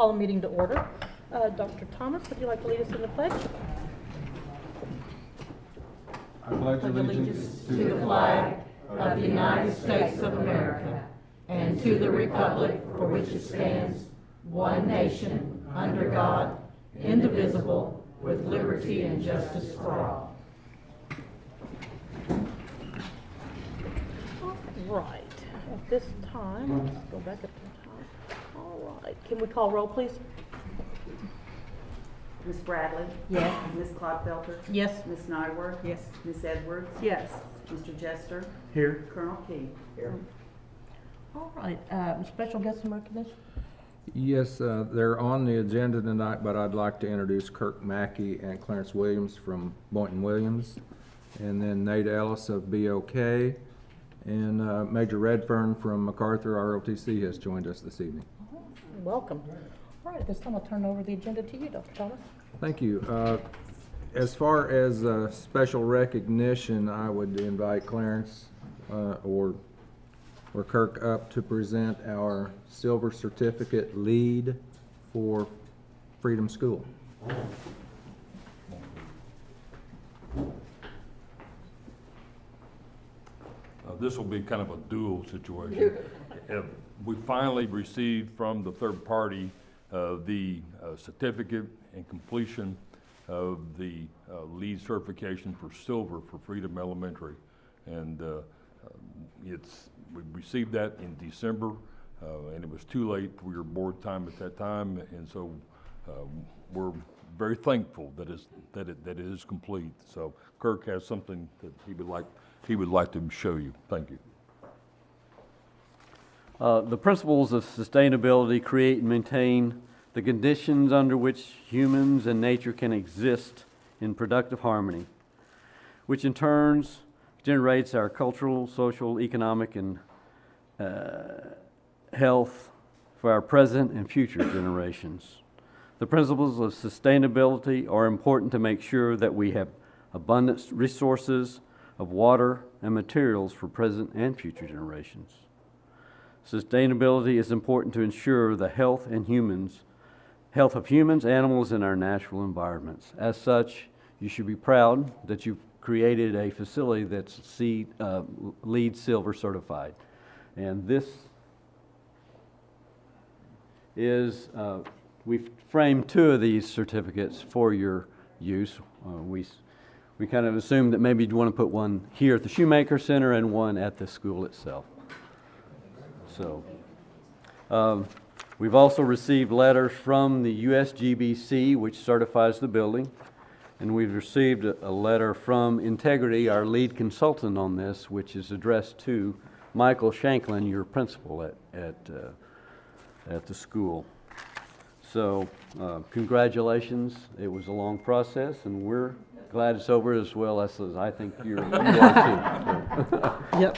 call the meeting to order. Dr. Thomas, would you like to lead us in the pledge? I pledge allegiance to the flag of the United States of America and to the republic for which it stands, one nation, under God, indivisible, with liberty and justice for all. All right. At this time, let's go back up to the top. All right. Can we call roll, please? Ms. Bradley? Yes. Ms. Clodfelter? Yes. Ms. Nyworth? Yes. Ms. Edwards? Yes. Mr. Jester? Here. Colonel Key? Here. All right. Special guest and recognition? Yes, they're on the agenda tonight, but I'd like to introduce Kirk Mackey and Clarence Williams from Boynton Williams, and then Nate Ellis of BOK, and Major Redfern from MacArthur ROTC has joined us this evening. Welcome. All right. At this time, I'll turn over the agenda to you, Dr. Thomas. Thank you. As far as special recognition, I would invite Clarence or Kirk up to present our silver certificate lead for Freedom School. This will be kind of a dual situation. We finally received from the third party the certificate and completion of the lead certification for silver for Freedom Elementary. And we received that in December, and it was too late for your board time at that time, and so we're very thankful that it is complete. So Kirk has something that he would like to show you. Thank you. The principles of sustainability create and maintain the conditions under which humans and nature can exist in productive harmony, which in turn generates our cultural, social, economic, and health for our present and future generations. The principles of sustainability are important to make sure that we have abundant resources of water and materials for present and future generations. Sustainability is important to ensure the health of humans, animals, and our natural environments. As such, you should be proud that you've created a facility that's LEED Silver certified. And this is, we've framed two of these certificates for your use. We kind of assumed that maybe you'd want to put one here at the Shoemaker Center and one at the school itself. So, we've also received letters from the USGBC, which certifies the building, and we've received a letter from Integrity, our lead consultant on this, which is addressed to Michael Shanklin, your principal at the school. So, congratulations. It was a long process, and we're glad it's over, as well as I think you are too. Yep.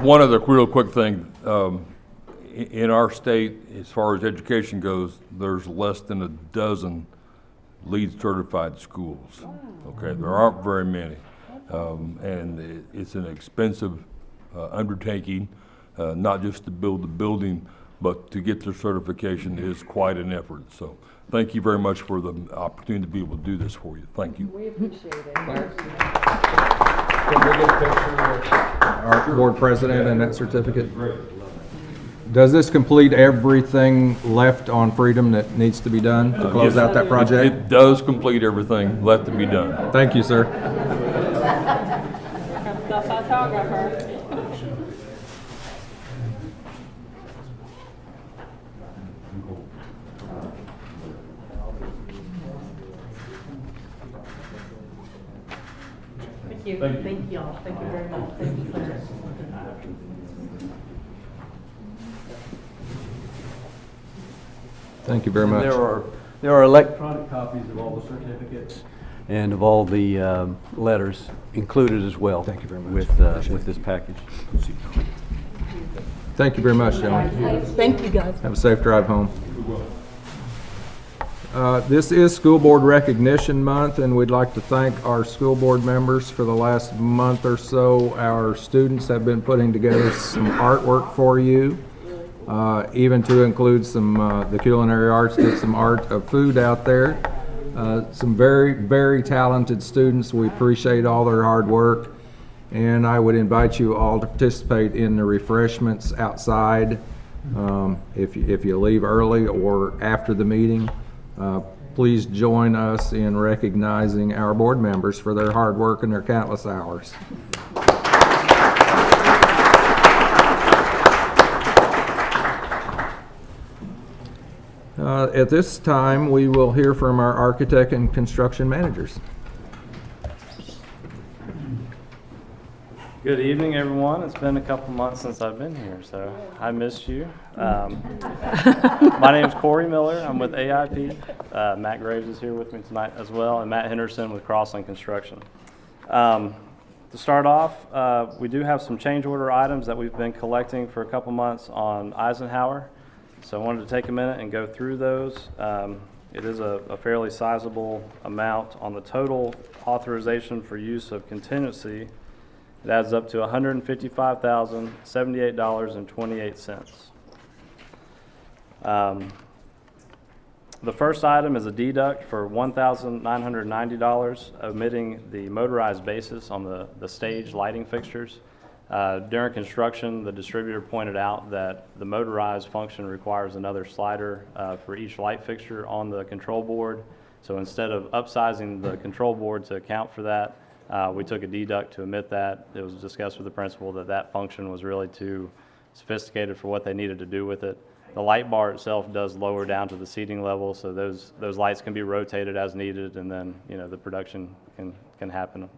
One other real quick thing. In our state, as far as education goes, there's less than a dozen LEED certified schools. Okay, there aren't very many. And it's an expensive undertaking, not just to build the building, but to get the certification is quite an effort. So thank you very much for the opportunity to be able to do this for you. Thank you. We appreciate it. Can we get a picture of our board president and that certificate? Does this complete everything left on Freedom that needs to be done to close out that project? It does complete everything left to be done. Thank you, sir. Thank you. Thank you all. Thank you very much. Thank you, Clarence. Thank you very much. There are electronic copies of all the certificates and of all the letters included as well. Thank you very much. With this package. Thank you very much, gentlemen. Thank you, guys. Have a safe drive home. This is School Board Recognition Month, and we'd like to thank our school board members for the last month or so. Our students have been putting together some artwork for you, even to include some, the culinary arts did some art of food out there. Some very, very talented students. We appreciate all their hard work, and I would invite you all to participate in the refreshments outside if you leave early or after the meeting. Please join us in recognizing our board members for their hard work and their countless hours. At this time, we will hear from our architect and construction managers. Good evening, everyone. It's been a couple months since I've been here, so I missed you. My name is Corey Miller. I'm with AIP. Matt Graves is here with me tonight as well, and Matt Henderson with Crossland Construction. To start off, we do have some change order items that we've been collecting for a couple months on Eisenhower. So I wanted to take a minute and go through those. It is a fairly sizable amount on the total authorization for use of contingency. It adds up to $155,078.28. The first item is a deduct for $1,990, omitting the motorized basis on the stage lighting fixtures. During construction, the distributor pointed out that the motorized function requires another slider for each light fixture on the control board. So instead of upsizing the control board to account for that, we took a deduct to omit that. It was discussed with the principal that that function was really too sophisticated for what they needed to do with it. The light bar itself does lower down to the seating level, so those lights can be rotated as needed, and then the production can happen.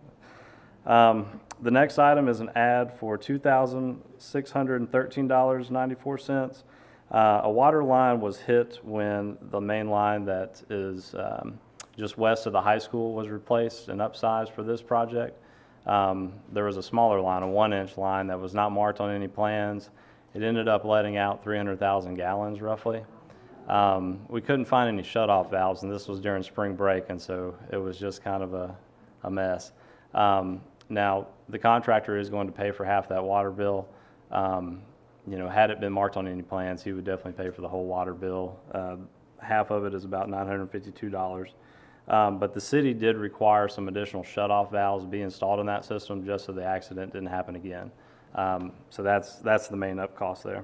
The next item is an ad for $2,613.94. A water line was hit when the main line that is just west of the high school was replaced and upsized for this project. There was a smaller line, a 1-inch line that was not marked on any plans. It ended up letting out 300,000 gallons roughly. We couldn't find any shutoff valves, and this was during spring break, and so it was just kind of a mess. Now, the contractor is going to pay for half that water bill. Had it been marked on any plans, he would definitely pay for the whole water bill. Half of it is about $952. But the city did require some additional shutoff valves be installed in that system just so the accident didn't happen again. So that's the main up cost there.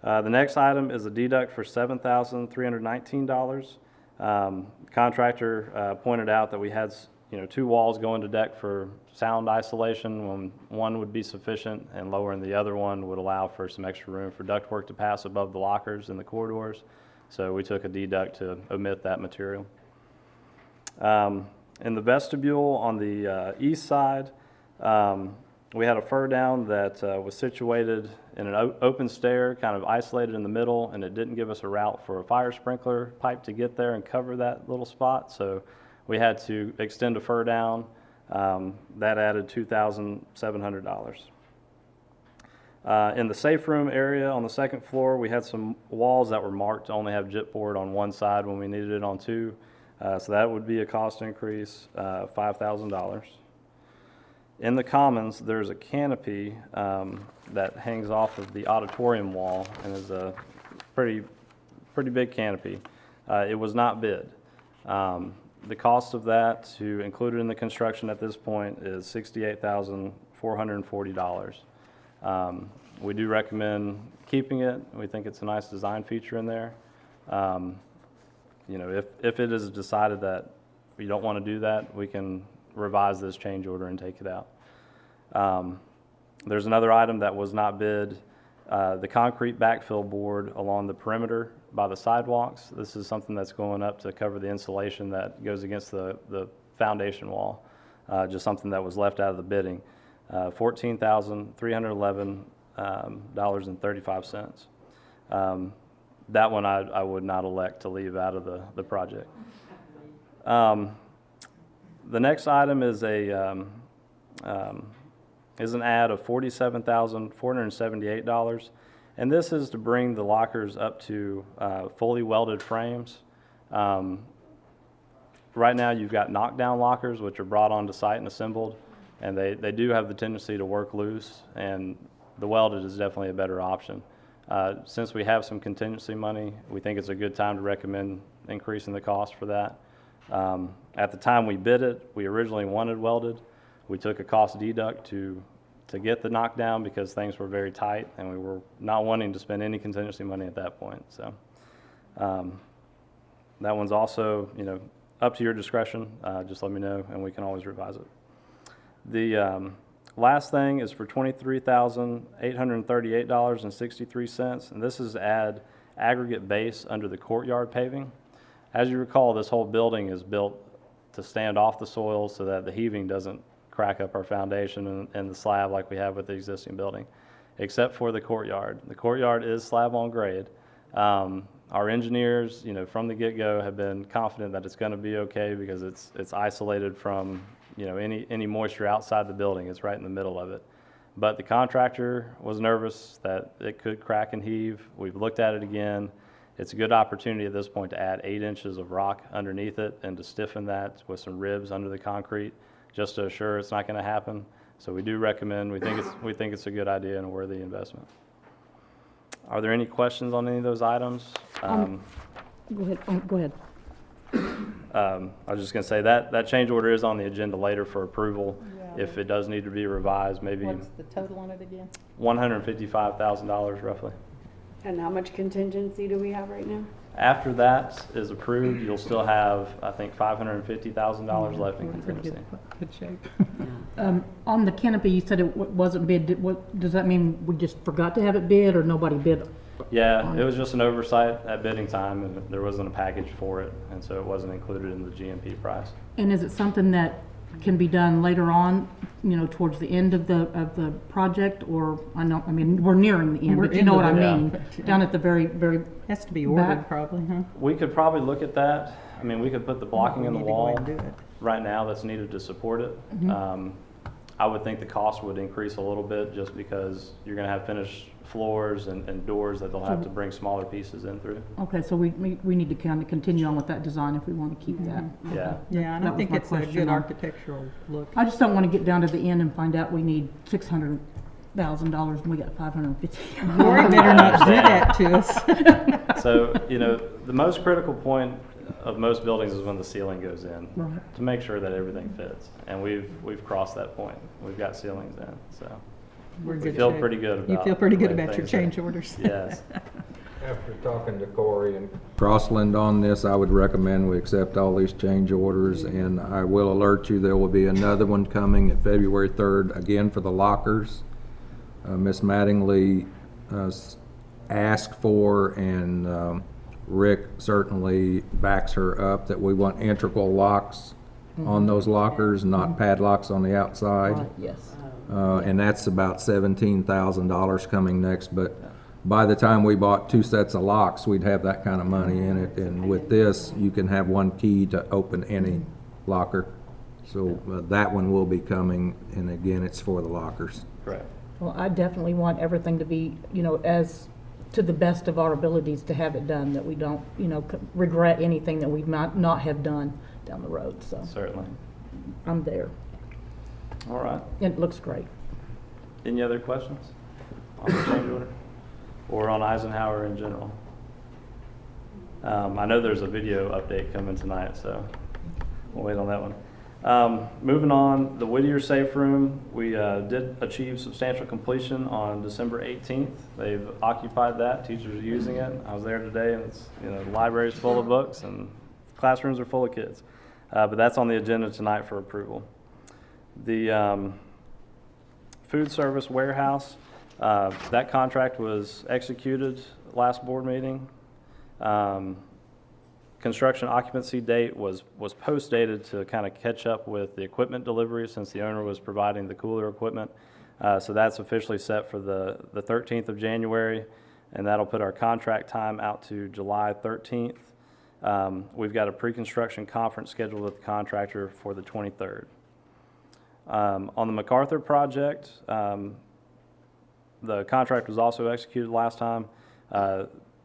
The next item is a deduct for $7,319. Contractor pointed out that we had 2 walls going to deck for sound isolation when one would be sufficient, and lowering the other one would allow for some extra room for ductwork to pass above the lockers in the corridors. So we took a deduct to omit that material. In the vestibule on the east side, we had a fur down that was situated in an open stair, kind of isolated in the middle, and it didn't give us a route for a fire sprinkler pipe to get there and cover that little spot. So we had to extend a fur down. That added $2,700. In the safe room area on the second floor, we had some walls that were marked to only have gypboard on one side when we needed it on 2. So that would be a cost increase, $5,000. In the commons, there's a canopy that hangs off of the auditorium wall and is a pretty big canopy. It was not bid. The cost of that to include it in the construction at this point is $68,440. We do recommend keeping it. We think it's a nice design feature in there. If it is decided that we don't want to do that, we can revise this change order and take it out. There's another item that was not bid, the concrete backfill board along the perimeter by the sidewalks. This is something that's going up to cover the insulation that goes against the foundation wall, just something that was left out of the bidding. $14,311.35. That one I would not elect to leave out of the project. The next item is an ad of $47,478, and this is to bring the lockers up to fully welded frames. Right now, you've got knockdown lockers, which are brought onto site and assembled, and they do have the tendency to work loose, and the welded is definitely a better option. Since we have some contingency money, we think it's a good time to recommend increasing the cost for that. At the time we bid it, we originally wanted welded. We took a cost deduct to get the knockdown because things were very tight, and we were not wanting to spend any contingency money at that point. So that one's also, up to your discretion. Just let me know, and we can always revise it. The last thing is for $23,838.63, and this is to add aggregate base under the courtyard paving. As you recall, this whole building is built to stand off the soil so that the heaving doesn't crack up our foundation and the slab like we have with the existing building, except for the courtyard. The courtyard is slab on grade. Our engineers, from the get-go have been confident that it's going to be okay because it's isolated from, any moisture outside the building. It's right in the middle of it. But the contractor was nervous that it could crack and heave. We've looked at it again. It's a good opportunity at this point to add 8 inches of rock underneath it and to stiffen that with some ribs under the concrete, just to assure it's not going to happen. So we do recommend. We think it's a good idea and a worthy investment. Are there any questions on any of those items? Go ahead. Go ahead. I was just going to say that change order is on the agenda later for approval. Yeah. If it does need to be revised, maybe What's the total on it again? $155,000 roughly. And how much contingency do we have right now? After that is approved, you'll still have, I think, $550,000 left in contingency. Good shape. On the canopy, you said it wasn't bid. What does that mean? We just forgot to have it bid, or nobody bid? Yeah, it was just an oversight at bidding time, and there wasn't a package for it, and so it wasn't included in the GMP price. And is it something that can be done later on, towards the end of the project? Or we're nearing the end, We're but you know what I into the- mean. yeah. Down at the very, very Has to be ordered back. probably, huh? We could probably look at that. We could put the blocking in the We need to go wall ahead and do it. right now that's needed to support it. I would think the cost would increase a little bit just because you're going to have finished floors and doors that they'll have to bring smaller pieces in through. Okay, so we need to kind of continue on with that design if we want to keep that. Yeah. Yeah, and That I was think my it's a question good on- architectural look. I just don't want to get down to the end and find out we need $600,000 and we got $550. Lori better not do that to us. So, the most critical point of most buildings is when the ceiling goes in, Right. to make sure that everything fits. And we've crossed that point. We've got ceilings in, so We're in we good feel shape. pretty good about. You feel pretty good the way about your things are. change orders. Yes. After talking to Corey and Crossland on this, I would recommend we accept all these change orders, and I will alert you, there will be another one coming at February 3rd, again for the lockers. Ms. Mattingly asked for, and Rick certainly backs her up, that we want integral locks on those lockers, not padlocks on the outside. Right, yes. And that's about $17,000 coming next, but by the time we bought 2 sets of locks, we'd have that kind of money in it. And with this, you can have one key to open any locker. So that one will be coming, and again, it's for the lockers. Correct. Well, I definitely want everything to be, as to the best of our abilities to have it done, that we don't, regret anything that we've not have done down the road. So Certainly. I'm there. All right. It looks great. Any other questions on the change order or on Eisenhower in general? I know there's a video update coming tonight, so we'll wait on that one. Moving on, the Whittier Safe Room, we did achieve substantial completion on December 18th. They've occupied that. Teachers are using it. I was there today, and it's, the library's full of books and classrooms are full of kids. But that's on the agenda tonight for approval. The food service warehouse, that contract was executed last board meeting. Construction occupancy date was post-dated to kind of catch up with the equipment delivery since the owner was providing the cooler equipment. So that's officially set for the 13th of January, and that'll put our contract time out to July 13th. We've got a pre-construction conference scheduled with the contractor for the 23rd. On the MacArthur project, the contract was also executed last time.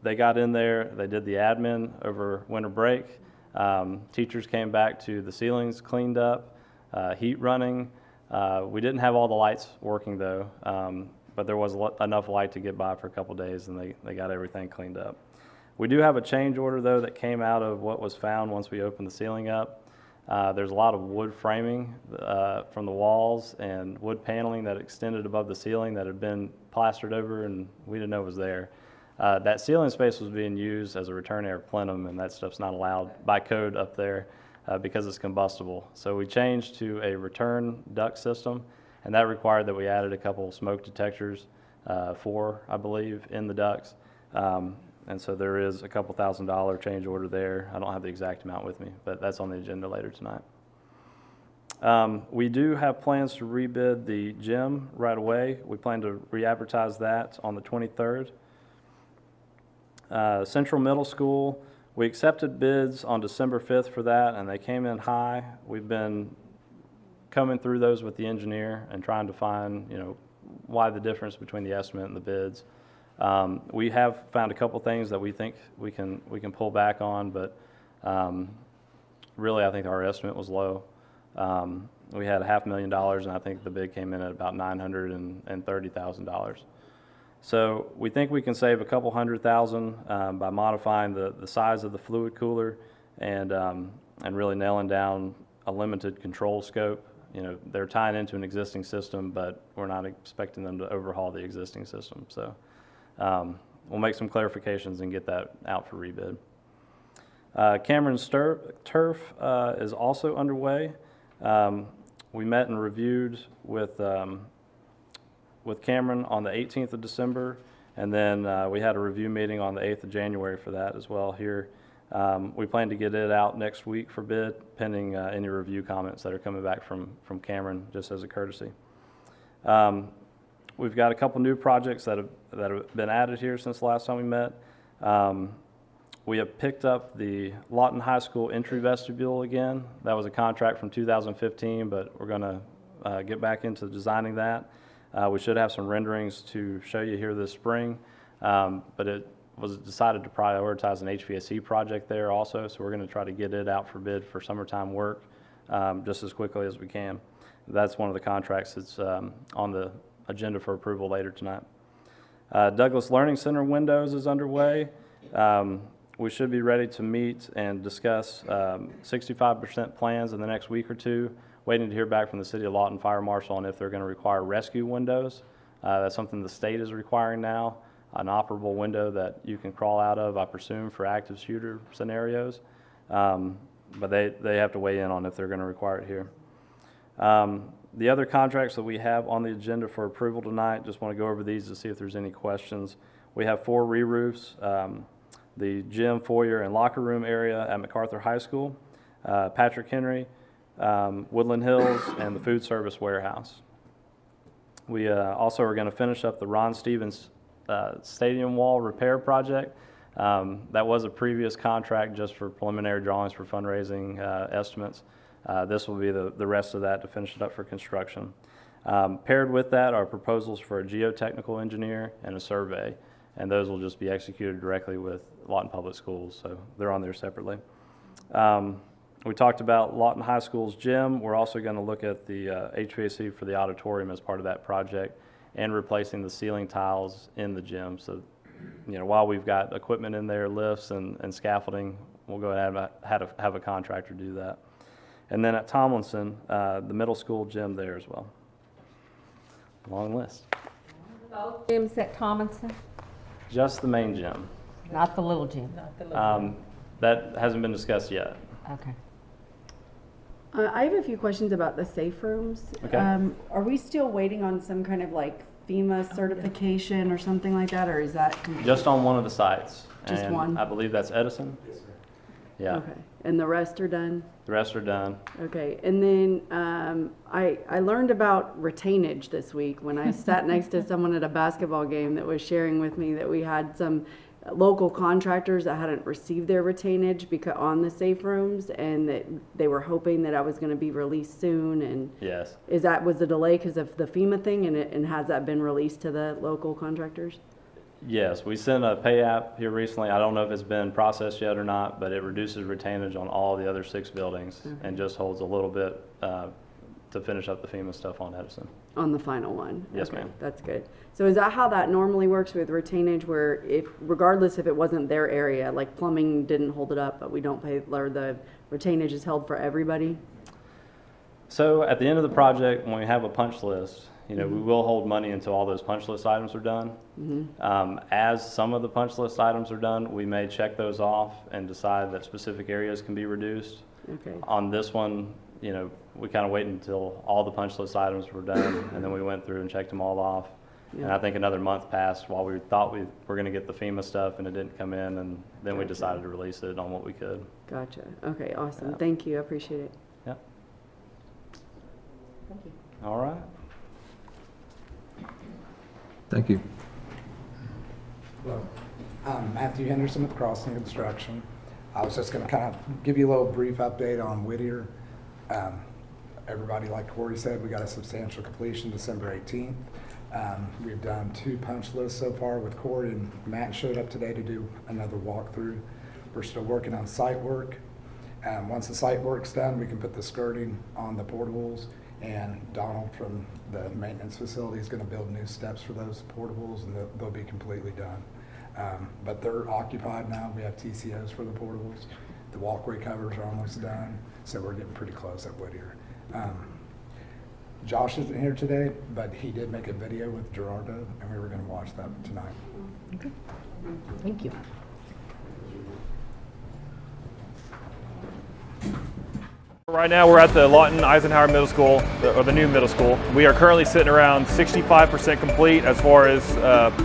They got in there, they did the admin over winter break. Teachers came back to the ceilings cleaned up, heat running. We didn't have all the lights working though, but there was enough light to get by for a couple days, and they got everything cleaned up. We do have a change order though that came out of what was found once we opened the ceiling up. There's a lot of wood framing from the walls and wood paneling that extended above the ceiling that had been plastered over, and we didn't know was there. That ceiling space was being used as a return air plenum, and that stuff's not allowed by code up there because it's combustible. So we changed to a return duct system, and that required that we added a couple smoke detectors, 4, I believe, in the ducts. And so there is a couple $1,000 change order there. I don't have the exact amount with me, but that's on the agenda later tonight. We do have plans to rebid the gym right away. We plan to re-advertise that on the 23rd. Central Middle School, we accepted bids on December 5th for that, and they came in high. We've been coming through those with the engineer and trying to find, why the difference between the estimate and the bids. We have found a couple things that we think we can pull back on, but really I think our estimate was low. We had $500,000, and I think the bid came in at about $930,000. So we think we can save a couple $100,000 by modifying the size of the fluid cooler and really nailing down a limited control scope. They're tying into an existing system, but we're not expecting them to overhaul the existing system. So we'll make some clarifications and get that out for rebid. Cameron's turf is also underway. We met and reviewed with Cameron on the 18th of December, and then we had a review meeting on the 8th of January for that as well here. We plan to get it out next week for bid, pending any review comments that are coming back from Cameron, just as a courtesy. We've got a couple new projects that have been added here since the last time we met. We have picked up the Lawton High School entry vestibule again. That was a contract from 2015, but we're going to get back into designing that. We should have some renderings to show you here this spring, but it was decided to prioritize an HVAC project there also, so we're going to try to get it out for bid for summertime work just as quickly as we can. That's one of the contracts that's on the agenda for approval later tonight. Douglas Learning Center windows is underway. We should be ready to meet and discuss 65% plans in the next week or two. Waiting to hear back from the City of Lawton Fire Marshal on if they're going to require rescue windows. That's something the state is requiring now, an operable window that you can crawl out of, I presume, for active shooter scenarios. But they have to weigh in on if they're going to require it here. The other contracts that we have on the agenda for approval tonight, just want to go over these to see if there's any questions. We have 4 re-roofs, the gym, foyer, and locker room area at MacArthur High School, Patrick Henry, Woodland Hills, and the food service warehouse. We also are going to finish up the Ron Stevens stadium wall repair project. That was a previous contract just for preliminary drawings for fundraising estimates. This will be the rest of that to finish it up for construction. Paired with that are proposals for a geotechnical engineer and a survey, and those will just be executed directly with Lawton Public Schools, so they're on there separately. We talked about Lawton High School's gym. We're also going to look at the HVAC for the auditorium as part of that project and replacing the ceiling tiles in the gym. So, while we've got equipment in there, lifts and scaffolding, we'll go ahead and have a contractor do that. And then at Tomlinson, the middle school gym there as well. Long list. Both gyms at Tomlinson? Just the main gym. Not the little gym? That hasn't been discussed yet. Okay. I have a few questions about the safe rooms. Okay. Are we still waiting on some kind of like FEMA certification or something like that, or is that complete? Just on one of the sites. Just and one? I believe that's Edison. Yes, sir. Yeah. Okay. And the rest are done? The rest are done. Okay. And then I learned about retainage this week when I sat next to someone at a basketball game that was sharing with me that we had some local contractors that hadn't received their retainage on the safe rooms, and that they were hoping that I was going to be released soon. And Yes. was the delay because of the FEMA thing, and has that been released to the local contractors? Yes, we sent a pay app here recently. I don't know if it's been processed yet or not, but it reduces retainage on all the other 6 buildings and just holds a little bit to finish up the FEMA stuff on Edison. On the final one? Yes, Okay, ma'am. that's good. So is that how that normally works with retainage, where if, regardless if it wasn't their area, like plumbing didn't hold it up, but we don't pay, or the retainage is held for everybody? So at the end of the project, when we have a punch list, you know, we will hold money until all those punch list items are done. As some of the punch list items are done, we may check those off and decide that specific areas can be reduced. Okay, On this one, you know, we kind of waited until all the punch list items were done, and then we went through and checked them all off. And I think another month passed while we thought we were going to get the FEMA stuff, and it didn't come in, and then we decided to release it on what we could. gotcha. Okay, awesome. Yeah. Thank you, I appreciate it. Yeah. All right. Thank you. Hello, I'm Matthew Henderson with Crossing Construction. I was just going to kind of give you a little brief update on Whittier. Everybody, like Corey said, we got a substantial completion December 18th. We've done 2 punch lists so far with Corey, and Matt showed up today to do another walkthrough. We're still working on site work. Once the site work's done, we can put the skirting on the portables, and Donald from the maintenance facility is going to build new steps for those portables, and they'll be completely done. But they're occupied now. We have TCOs for the portables. The walkway covers are almost done, so we're getting pretty close at Whittier. Josh isn't here today, but he did make a video with Gerardo, and we were going to watch that tonight. Okay. Thank you. Right now we're at the Lawton Eisenhower Middle School, or the new middle school. We are currently sitting around 65% complete as far as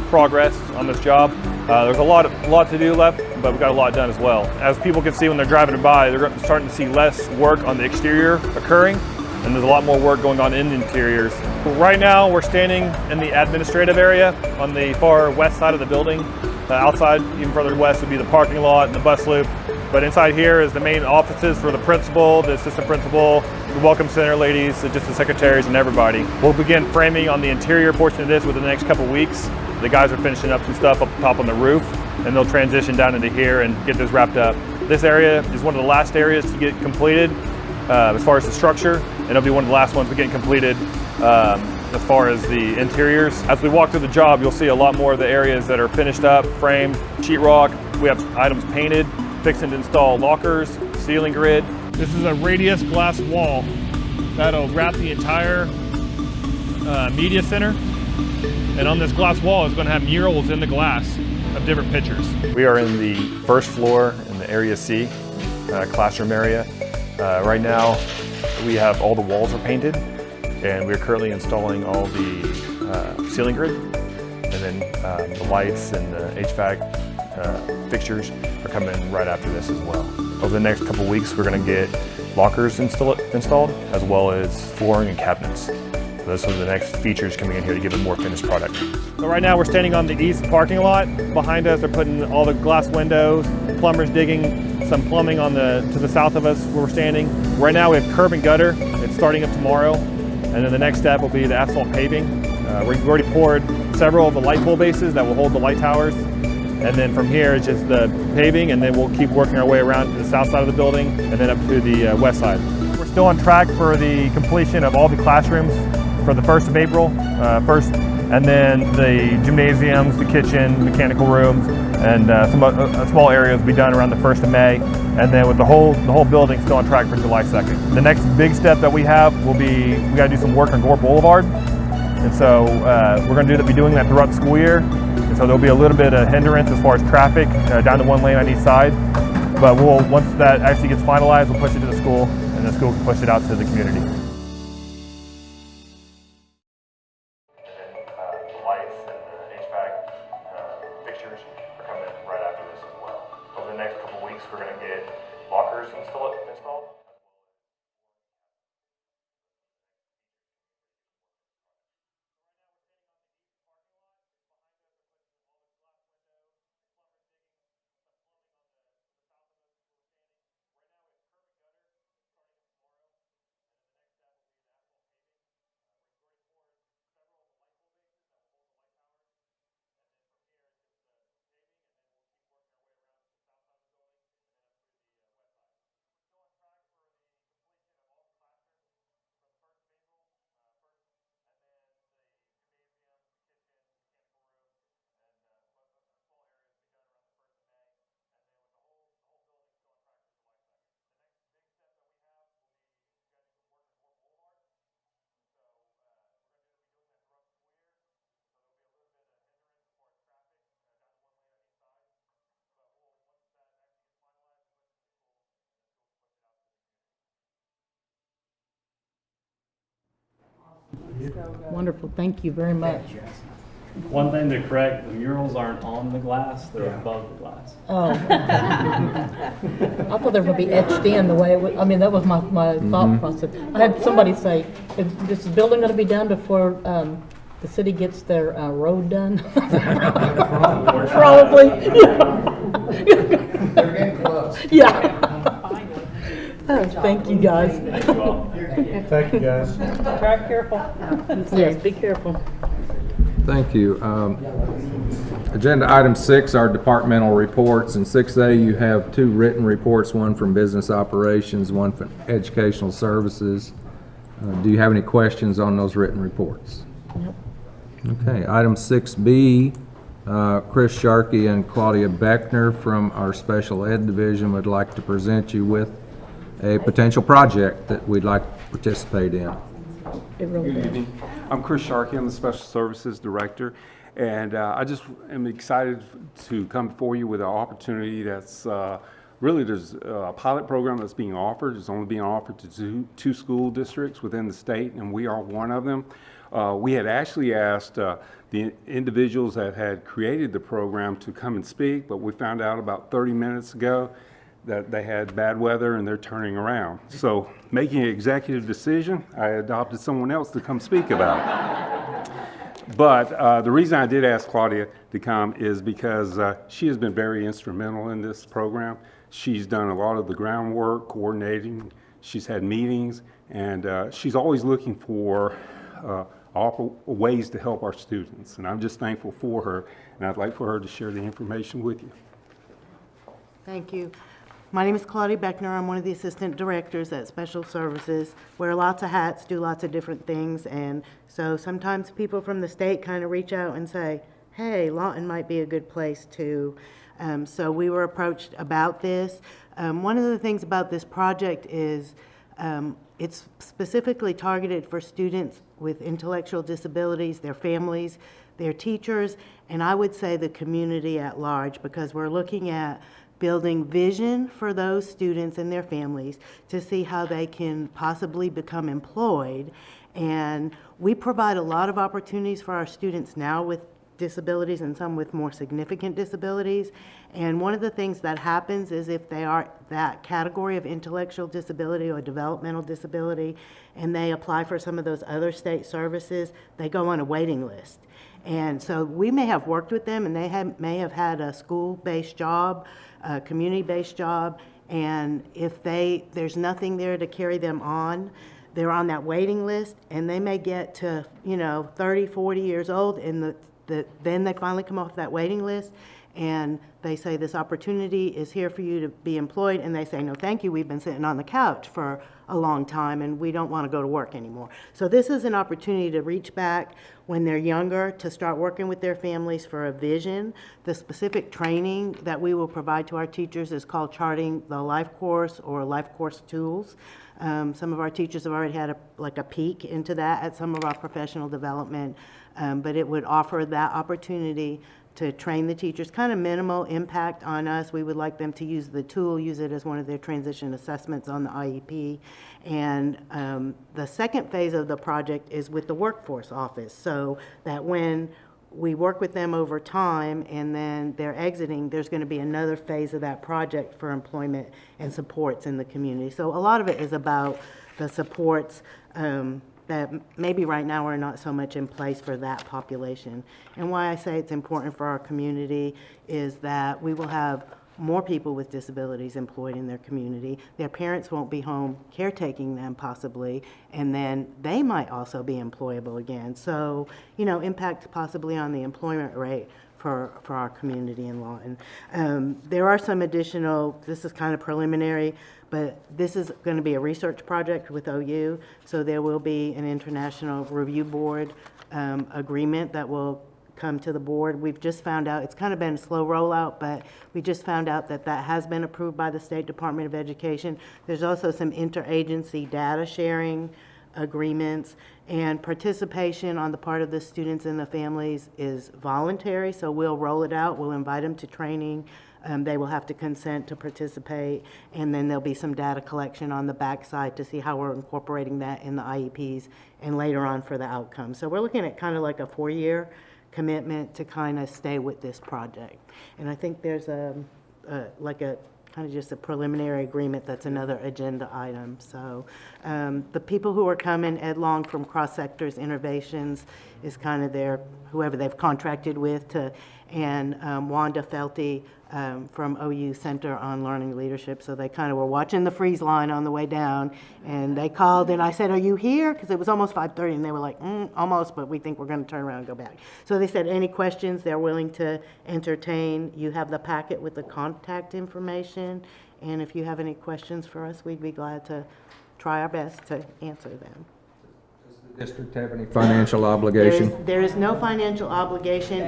progress on this job. There's a lot to do left, but we've got a lot done as well. As people can see when they're driving by, they're starting to see less work on the exterior occurring, and there's a lot more work going on in the interiors. Right now we're standing in the administrative area on the far west side of the building. Outside, even further west, would be the parking lot and the bus loop. But inside here is the main offices for the principal, the assistant principal, the welcome center ladies, just the secretaries and everybody. We'll begin framing on the interior portion of this within the next couple weeks. The guys are finishing up some stuff up top on the roof, and they'll transition down into here and get this wrapped up. This area is one of the last areas to get completed as far as the structure, and it'll be one of the last ones to get completed as far as the interiors. As we walk through the job, you'll see a lot more of the areas that are finished up, framed, sheetrock. We have items painted, fixing to install lockers, ceiling grid. This is a radius glass wall that'll wrap the entire media center. And on this glass wall is going to have murals in the glass of different pictures. We are in the first floor in the Area C classroom area. Right now we have all the walls are painted, and we're currently installing all the ceiling grid, and then the lights and the HVAC fixtures are coming right after this as well. Over the next couple weeks, we're going to get lockers installed, as well as flooring and cabinets. So those are the next features coming in here to give a more finished product. So right now we're standing on the east parking lot. Behind us they're putting all the glass windows, plumbers digging some plumbing on to the south of us where we're standing. Right now we have curb and gutter. It's starting up tomorrow. And then the next step will be the asphalt paving. We've already poured several of the light pole bases that will hold the light towers. And then from here it's just the paving, and then we'll keep working our way around to the south side of the building and then up to the west side. We're still on track for the completion of all the classrooms for the 1st of April, and then the gymnasiums, the kitchen, mechanical rooms, and some small areas will be done around the 1st of May. And then with the whole building still on track for July 2nd. The next big step that we have will be, we got to do some work on Gore Boulevard. And so we're going to be doing that throughout the school year. And so there'll be a little bit of hindrance as far as traffic down to one lane on each side. But once that actually gets finalized, we'll push it to the school, and the school can push it out to the community. The lights and the HVAC fixtures are coming right after this as well. Over the next couple weeks, we're going to get lockers installed. Wonderful, thank you very much. One thing to correct, the murals aren't on the glass, they're above the glass. Oh. I thought they were gonna be etched in the way it would, I mean, that was my thought process. I had somebody say, is this building gonna be done before, the city gets their, road done? Probably, They're getting close. yeah. Oh, thank you, guys. Thank you all. Thank you, guys. Drive careful. Yes, be careful. Thank you. Agenda item 6 are departmental reports. In 6A, you have 2 written reports, one from business operations, one from educational services. Do you have any questions on those written reports? Nope. Okay, item 6B, Chris Sharkey and Claudia Beckner from our special ed division would like to present you with a potential project that we'd like to participate in. It really Good is. evening. I'm Chris Sharkey. I'm the Special Services Director, and I just am excited to come before you with an opportunity that's really, there's a pilot program that's being offered. It's only being offered to two school districts within the state, and we are one of them. We had actually asked the individuals that had created the program to come and speak, but we found out about 30 minutes ago that they had bad weather and they're turning around. So making an executive decision, I adopted someone else to come speak about it. But the reason I did ask Claudia to come is because she has been very instrumental in this program. She's done a lot of the groundwork, coordinating. She's had meetings, and she's always looking for ways to help our students. And I'm just thankful for her, and I'd like for her to share the information with you. Thank you. My name is Claudia Beckner. I'm one of the assistant directors at Special Services. Wear lots of hats, do lots of different things, and so sometimes people from the state kind of reach out and say, hey, Lawton might be a good place to. So we were approached about this. One of the things about this project is it's specifically targeted for students with intellectual disabilities, their families, their teachers, and I would say the community at large, because we're looking at building vision for those students and their families to see how they can possibly become employed. And we provide a lot of opportunities for our students now with disabilities and some with more significant disabilities. And one of the things that happens is if they are that category of intellectual disability or developmental disability and they apply for some of those other state services, they go on a waiting list. And so we may have worked with them and they may have had a school-based job, a community-based job, and if there's nothing there to carry them on, they're on that waiting list and they may get to 30, 40 years old and then they finally come off that waiting list and they say this opportunity is here for you to be employed, and they say no thank you, we've been sitting on the couch for a long time and we don't want to go to work anymore. So this is an opportunity to reach back when they're younger to start working with their families for a vision. The specific training that we will provide to our teachers is called Charting the Life Course or Life Course Tools. Some of our teachers have already had a peek into that at some of our professional development, but it would offer that opportunity to train the teachers, kind of minimal impact on us. We would like them to use the tool, use it as one of their transition assessments on the IEP. And the second phase of the project is with the workforce office, so that when we work with them over time and then they're exiting, there's going to be another phase of that project for employment and supports in the community. So a lot of it is about the supports that maybe right now are not so much in place for that population. And why I say it's important for our community is that we will have more people with disabilities employed in their community. Their parents won't be home caretaking them possibly, and then they might also be employable again. So, impact possibly on the employment rate for our community in Lawton. There are some additional, this is kind of preliminary, but this is going to be a research project with OU, so there will be an international review board agreement that will come to the board. We've just found out, it's kind of been a slow rollout, but we just found out that has been approved by the State Department of Education. There's also some interagency data sharing agreements, and participation on the part of the students and the families is voluntary, so we'll roll it out, we'll invite them to training, they will have to consent to participate, and then there'll be some data collection on the backside to see how we're incorporating that in the IEPs and later on for the outcomes. So we're looking at kind of like a 4-year commitment to kind of stay with this project. And I think there's kind of just a preliminary agreement that's another agenda item. So the people who are coming, Ed Long from Cross Sectors Innovations is kind of whoever they've contracted with to, and Wanda Felty from OU Center on Learning Leadership. So they kind of were watching the freeze line on the way down, and they called and I said, "Are you here?" Because it was almost 5:30 and they were like, almost, but we think we're going to turn around and go back. So they said any questions they're willing to entertain. You have the packet with the contact information, and if you have any questions for us, we'd be glad to try our best to answer them. Does the district have any financial obligation? There is no financial obligation,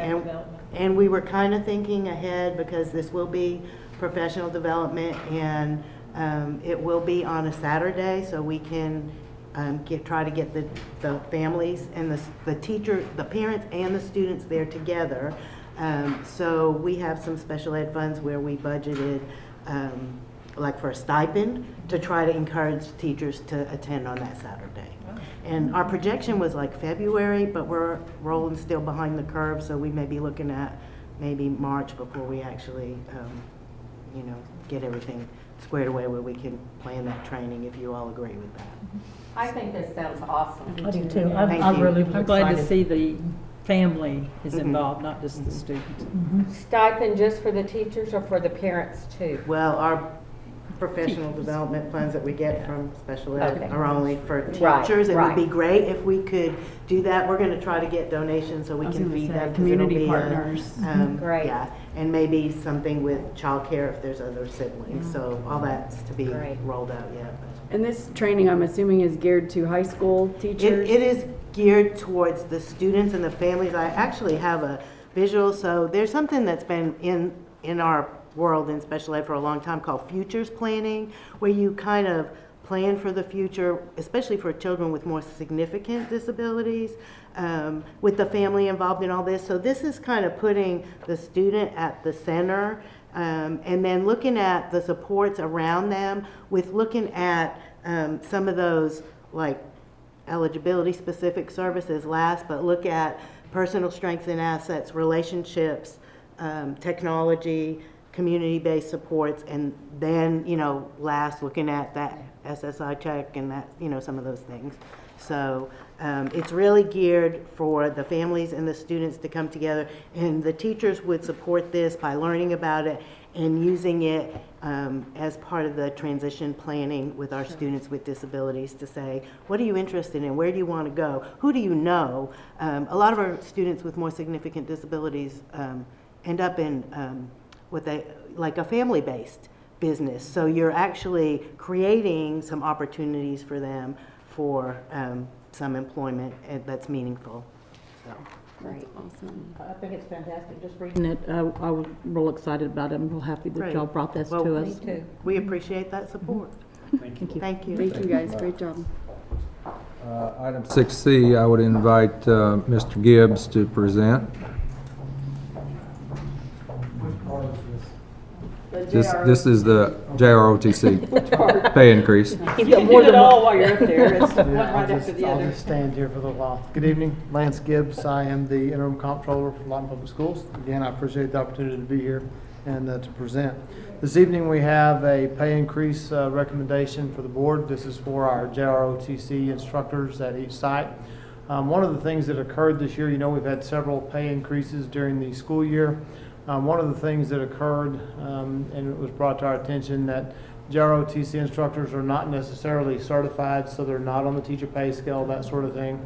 and we were kind of thinking ahead because this will be professional development, and it will be on a Saturday, so we can try to get the families and the teacher, the parents and the students there together. So we have some special ed funds where we budgeted like for a stipend to try to encourage teachers to attend on that Saturday. And our projection was like February, but we're rolling still behind the curve, so we may be looking at maybe March before we actually, get everything squared away where we can plan that training, if you all agree with that. I think this sounds awesome. I do too. Thank I'm you. really I'm glad to excited. see the family is involved, not just the students. Stipend just for the teachers or for the parents too? Well, our professional development funds that we get from special ed Okay. are only for Right, teachers. It would right. be great if we could do that. We're going to try to get donations so we can feed them. 'Cause community it'll be partners. Great. Yeah, and maybe something with childcare if there's other siblings. So all that's to be Great. rolled out yet. And this training, I'm assuming, is geared to high school teachers? It is geared towards the students and the families. I actually have a visual. So there's something that's been in our world in special ed for a long time called futures planning, where you kind of plan for the future, especially for children with more significant disabilities, with the family involved in all this. So this is kind of putting the student at the center, and then looking at the supports around them, with looking at some of those like eligibility specific services last, but look at personal strengths and assets, relationships, technology, community-based supports, and then, last, looking at that SSI check and that, some of those things. So it's really geared for the families and the students to come together, and the teachers would support this by learning about it and using it as part of the transition planning with our students with disabilities to say, what are you interested in? Where do you want to go? Who do you know? A lot of our students with more significant disabilities end up in like a family-based business. So you're actually creating some opportunities for them for some employment that's meaningful. So. Great. Awesome. I think it's fantastic. Just reading it, I was real excited about it. I'm real happy that Great. y'all brought this Well, to me us. too. We appreciate that support. Thank you. Thank you. Thank you, guys. Great job. Item 6C, I would invite Mr. Gibbs to present. This is the JROTC pay increase. You can do it all while you're up there. It's one Yeah, right after the I'll other. just stand here for a little while. Good evening, Lance Gibbs. I am the interim comptroller for Lawton Public Schools. Again, I appreciate the opportunity to be here and to present. This evening, we have a pay increase recommendation for the board. This is for our JROTC instructors at each site. One of the things that occurred this year, we've had several pay increases during the school year. One of the things that occurred, and it was brought to our attention, that JROTC instructors are not necessarily certified, so they're not on the teacher pay scale, that sort of thing.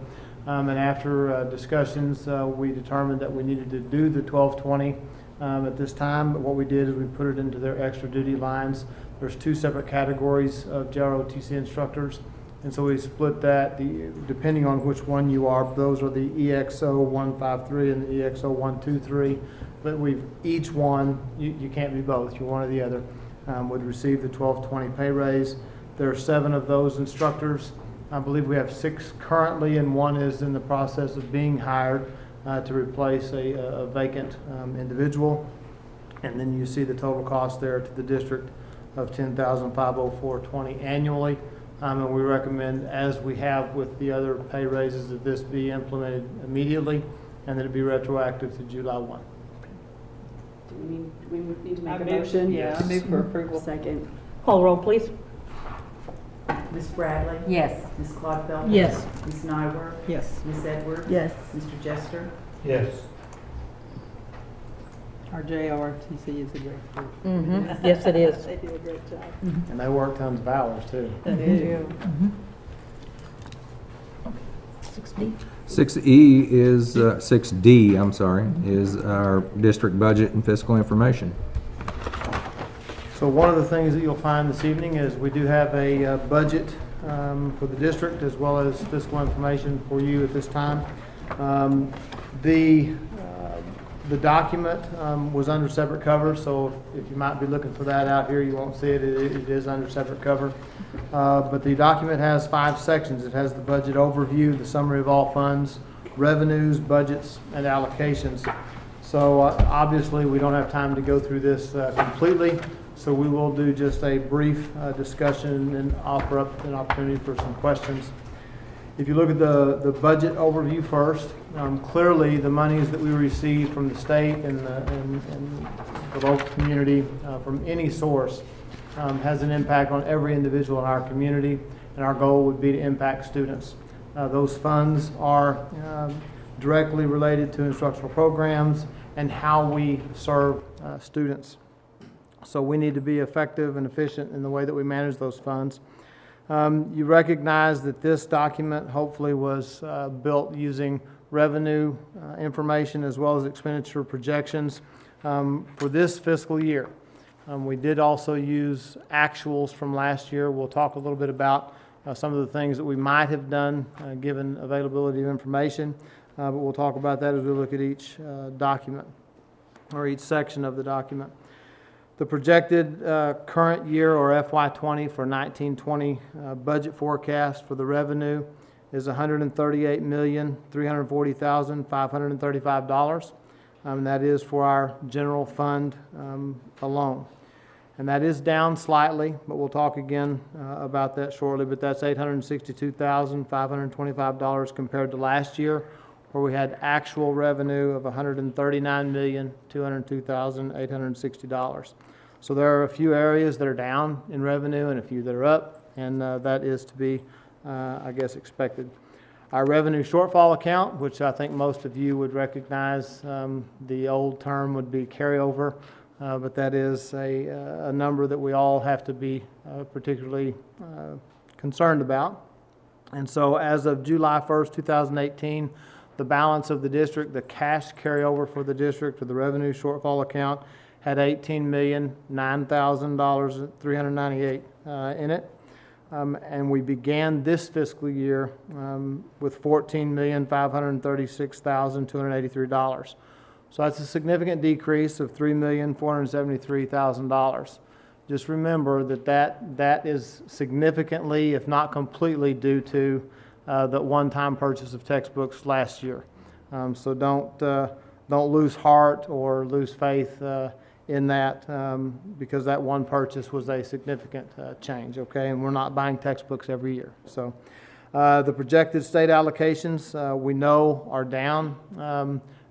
And after discussions, we determined that we needed to do the 1220 at this time. But what we did is we put it into their extra duty lines. There's two separate categories of JROTC instructors. And so we split that, depending on which one you are. Those are the EXO 153 and the EXO 123. But each one, you can't be both, you're one or the other, would receive the 1220 pay raise. There are 7 of those instructors. I believe we have 6 currently, and 1 is in the process of being hired to replace a vacant individual. And then you see the total cost there to the district of $10,504.20 annually. And we recommend, as we have with the other pay raises, that this be implemented immediately and that it be retroactive to July 1. Do we need to make a I move- motion? yeah, I move for approval. Second. Call roll, please. Ms. Bradley? Yes. Ms. Clodfelter? Yes. Ms. Nyworth? Yes. Ms. Edwards? Yes. Mr. Jester? Yes. Our JROTC is a great group. Yes, it is. They do a great job. And they work tons of hours too. They do. 6D. 6E is, 6D, I'm sorry, is our district budget and fiscal information. So one of the things that you'll find this evening is we do have a budget for the district as well as fiscal information for you at this time. The document was under separate cover, so if you might be looking for that out here, you won't see it. It is under separate cover. But the document has 5 sections. It has the budget overview, the summary of all funds, revenues, budgets, and allocations. So obviously, we don't have time to go through this completely, so we will do just a brief discussion and offer up an opportunity for some questions. If you look at the budget overview first, clearly the monies that we receive from the state and the local community from any source has an impact on every individual in our community, and our goal would be to impact students. Those funds are directly related to instructional programs and how we serve students. So we need to be effective and efficient in the way that we manage those funds. You recognize that this document hopefully was built using revenue information as well as expenditure projections for this fiscal year. We did also use actuals from last year. We'll talk a little bit about some of the things that we might have done given availability of information, but we'll talk about that as we look at each document or each section of the document. The projected current year or FY20 for 1920 budget forecast for the revenue is $138,340,535. That is for our general fund alone. And that is down slightly, but we'll talk again about that shortly. But that's $862,525 compared to last year, where we had actual revenue of $139,202,860. So there are a few areas that are down in revenue and a few that are up, and that is to be, I guess, expected. Our revenue shortfall account, which I think most of you would recognize, the old term would be carryover, but that is a number that we all have to be particularly concerned about. And so as of July 1st, 2018, the balance of the district, the cash carryover for the district or the revenue shortfall account had $18,009,398 in it. And we began this fiscal year with $14,536,283. So that's a significant decrease of $3,473,000. Just remember that is significantly, if not completely, due to the one-time purchase of textbooks last year. So don't lose heart or lose faith in that because that one purchase was a significant change, okay? And we're not buying textbooks every year. So the projected state allocations we know are down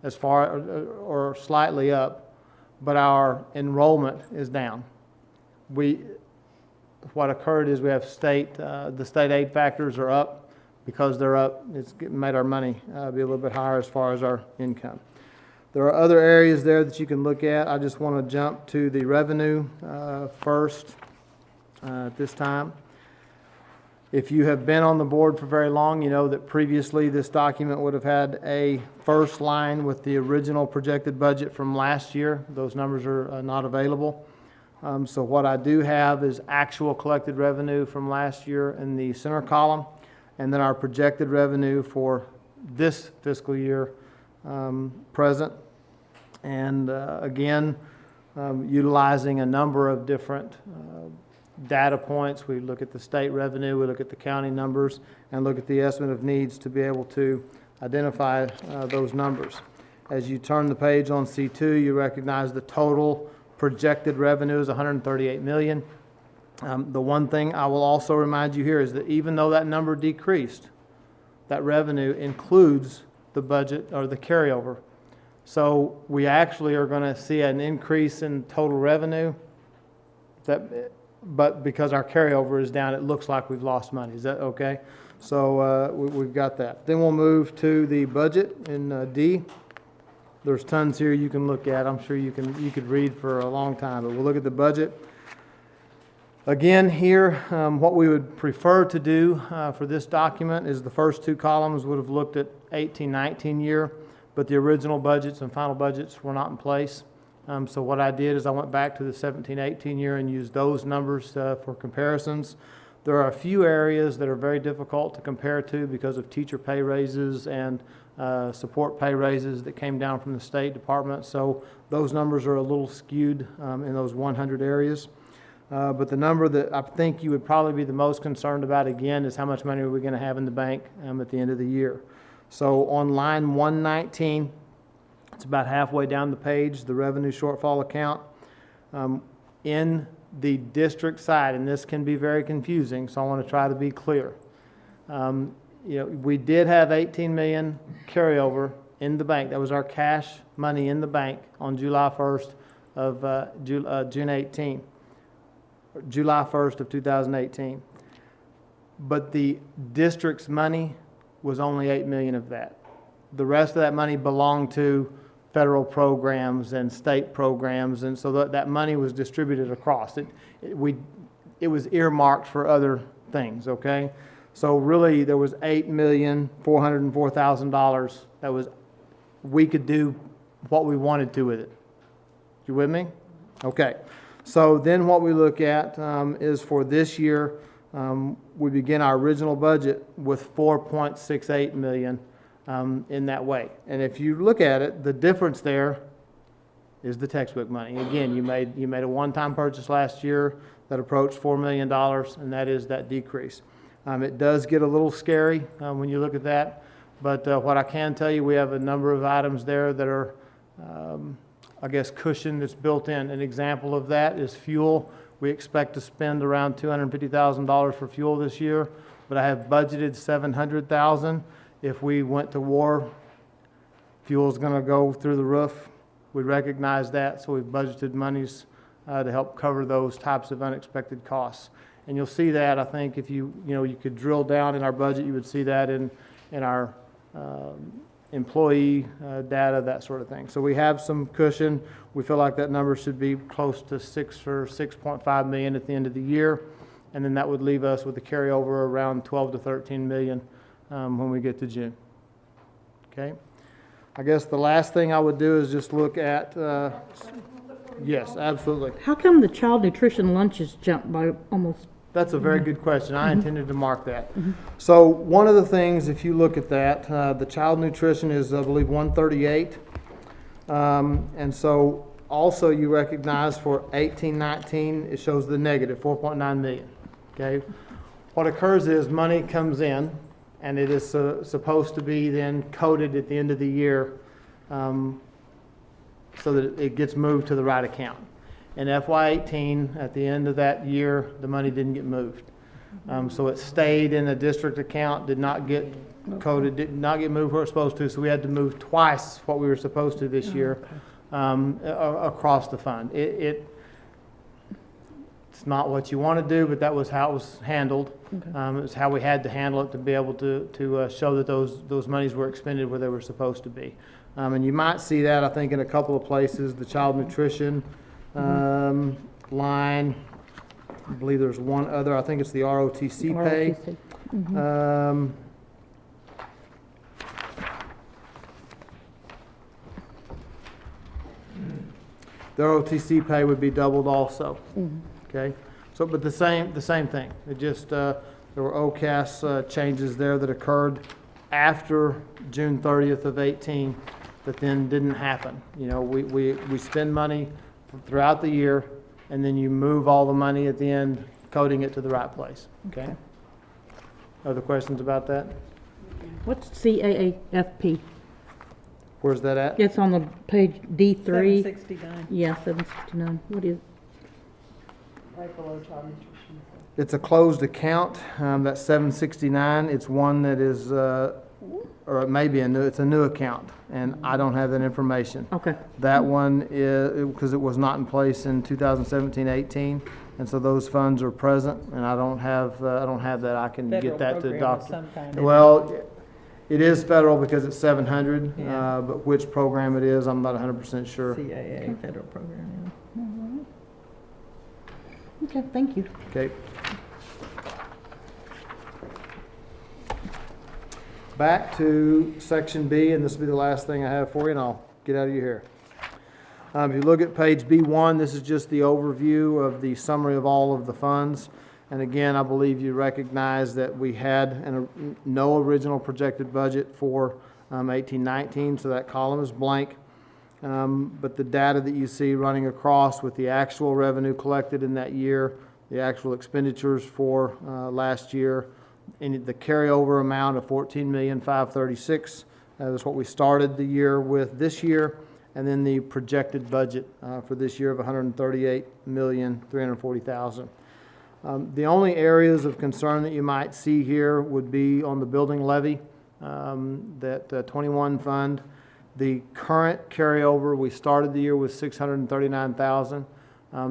as far or slightly up, but our enrollment is down. What occurred is we have the state aid factors are up. Because they're up, it's made our money be a little bit higher as far as our income. There are other areas there that you can look at. I just want to jump to the revenue first at this time. If you have been on the board for very long, you know that previously this document would have had a first line with the original projected budget from last year. Those numbers are not available. So what I do have is actual collected revenue from last year in the center column, and then our projected revenue for this fiscal year present. And again, utilizing a number of different data points. We look at the state revenue, we look at the county numbers, and look at the estimate of needs to be able to identify those numbers. As you turn the page on C2, you recognize the total projected revenue is $138 million. The one thing I will also remind you here is that even though that number decreased, that revenue includes the budget or the carryover. So we actually are going to see an increase in total revenue, but because our carryover is down, it looks like we've lost money. Is that okay? So we've got that. Then we'll move to the budget in D. There's tons here you can look at. I'm sure you could read for a long time, but we'll look at the budget. Again, here, what we would prefer to do for this document is the first two columns would have looked at 18-19 year, but the original budgets and final budgets were not in place. So what I did is I went back to the 17-18 year and used those numbers for comparisons. There are a few areas that are very difficult to compare to because of teacher pay raises and support pay raises that came down from the State Department. So those numbers are a little skewed in those 100 areas. But the number that I think you would probably be the most concerned about, again, is how much money are we going to have in the bank at the end of the year. So on line 119, it's about halfway down the page, the revenue shortfall account. In the district side, and this can be very confusing, so I want to try to be clear. We did have 18 million carryover in the bank. That was our cash money in the bank on July 1st of July 1st of 2018. But the district's money was only 8 million of that. The rest of that money belonged to federal programs and state programs, and so that money was distributed across. It was earmarked for other things, okay? So really, there was $8,404,000 that we could do what we wanted to with it. You with me? Okay. So then what we look at is for this year, we begin our original budget with $4.68 million in that way. And if you look at it, the difference there is the textbook money. Again, you made a one-time purchase last year that approached $4 million, and that is that decrease. It does get a little scary when you look at that, but what I can tell you, we have a number of items there that are I guess cushion that's built in. An example of that is fuel. We expect to spend around $250,000 for fuel this year, but I have budgeted $700,000. If we went to war, fuel's going to go through the roof. We recognize that, so we've budgeted monies to help cover those types of unexpected costs. And you'll see that, I think, if you could drill down in our budget, you would see that in our employee data, that sort of thing. So we have some cushion. We feel like that number should be close to $6 or $6.5 million at the end of the year, and then that would leave us with a carryover around 12 to 13 million when we get to June. Okay. I guess the last thing I would do is just look at. Yes, absolutely. How come the child nutrition lunches jumped by almost? That's a very good question. I intended to mark that. So one of the things, if you look at that, the child nutrition is, I believe, 138. And so also you recognize for 18-19, it shows the negative, 4.9 million. Okay. What occurs is money comes in, and it is supposed to be then coded at the end of the year so that it gets moved to the right account. In FY18, at the end of that year, the money didn't get moved. So it stayed in the district account, did not get coded, did not get moved where it's supposed to, so we had to move twice what we were supposed to this year across the fund. It's not what you want to do, but that was how it was handled. It was how we had to handle it to be able to show that those monies were expended where they were supposed to be. And you might see that, I think, in a couple of places, the child nutrition line. I believe there's one other. I think it's the ROTC pay. The ROTC pay would be doubled also. Okay. So, but the same thing. It just there were OCAS changes there that occurred after June 30th of 18 that then didn't happen. You know, we spend money throughout the year, and then you move all the money at the end coding it to the right place, okay? Other questions about that? What's CAAFP? Where's that at? It's on the page D3. 769. Yeah, 769. What is? Right below child nutrition. It's a closed account, that's 769. It's one that is, or it may be it's a new account, and I don't have that information. Okay. That one is, because it was not in place in 2017-18, and so those funds are present, and I don't have that. I can Federal get that to the program of doctor. some kind. Well, it is federal because it's 700, Yeah. but which program it is, I'm not 100% sure. CAA federal program, yeah. Okay, thank you. Okay. Back to section B, and this will be the last thing I have for you, and I'll get out of your hair. If you look at page B1, this is just the overview of the summary of all of the funds. And again, I believe you recognize that we had no original projected budget for 18-19, so that column is blank. But the data that you see running across with the actual revenue collected in that year, the actual expenditures for last year, and the carryover amount of $14,536,000 is what we started the year with this year, and then the projected budget for this year of $138,340,000. The only areas of concern that you might see here would be on the building levy, that 21 fund. The current carryover, we started the year with $639,000.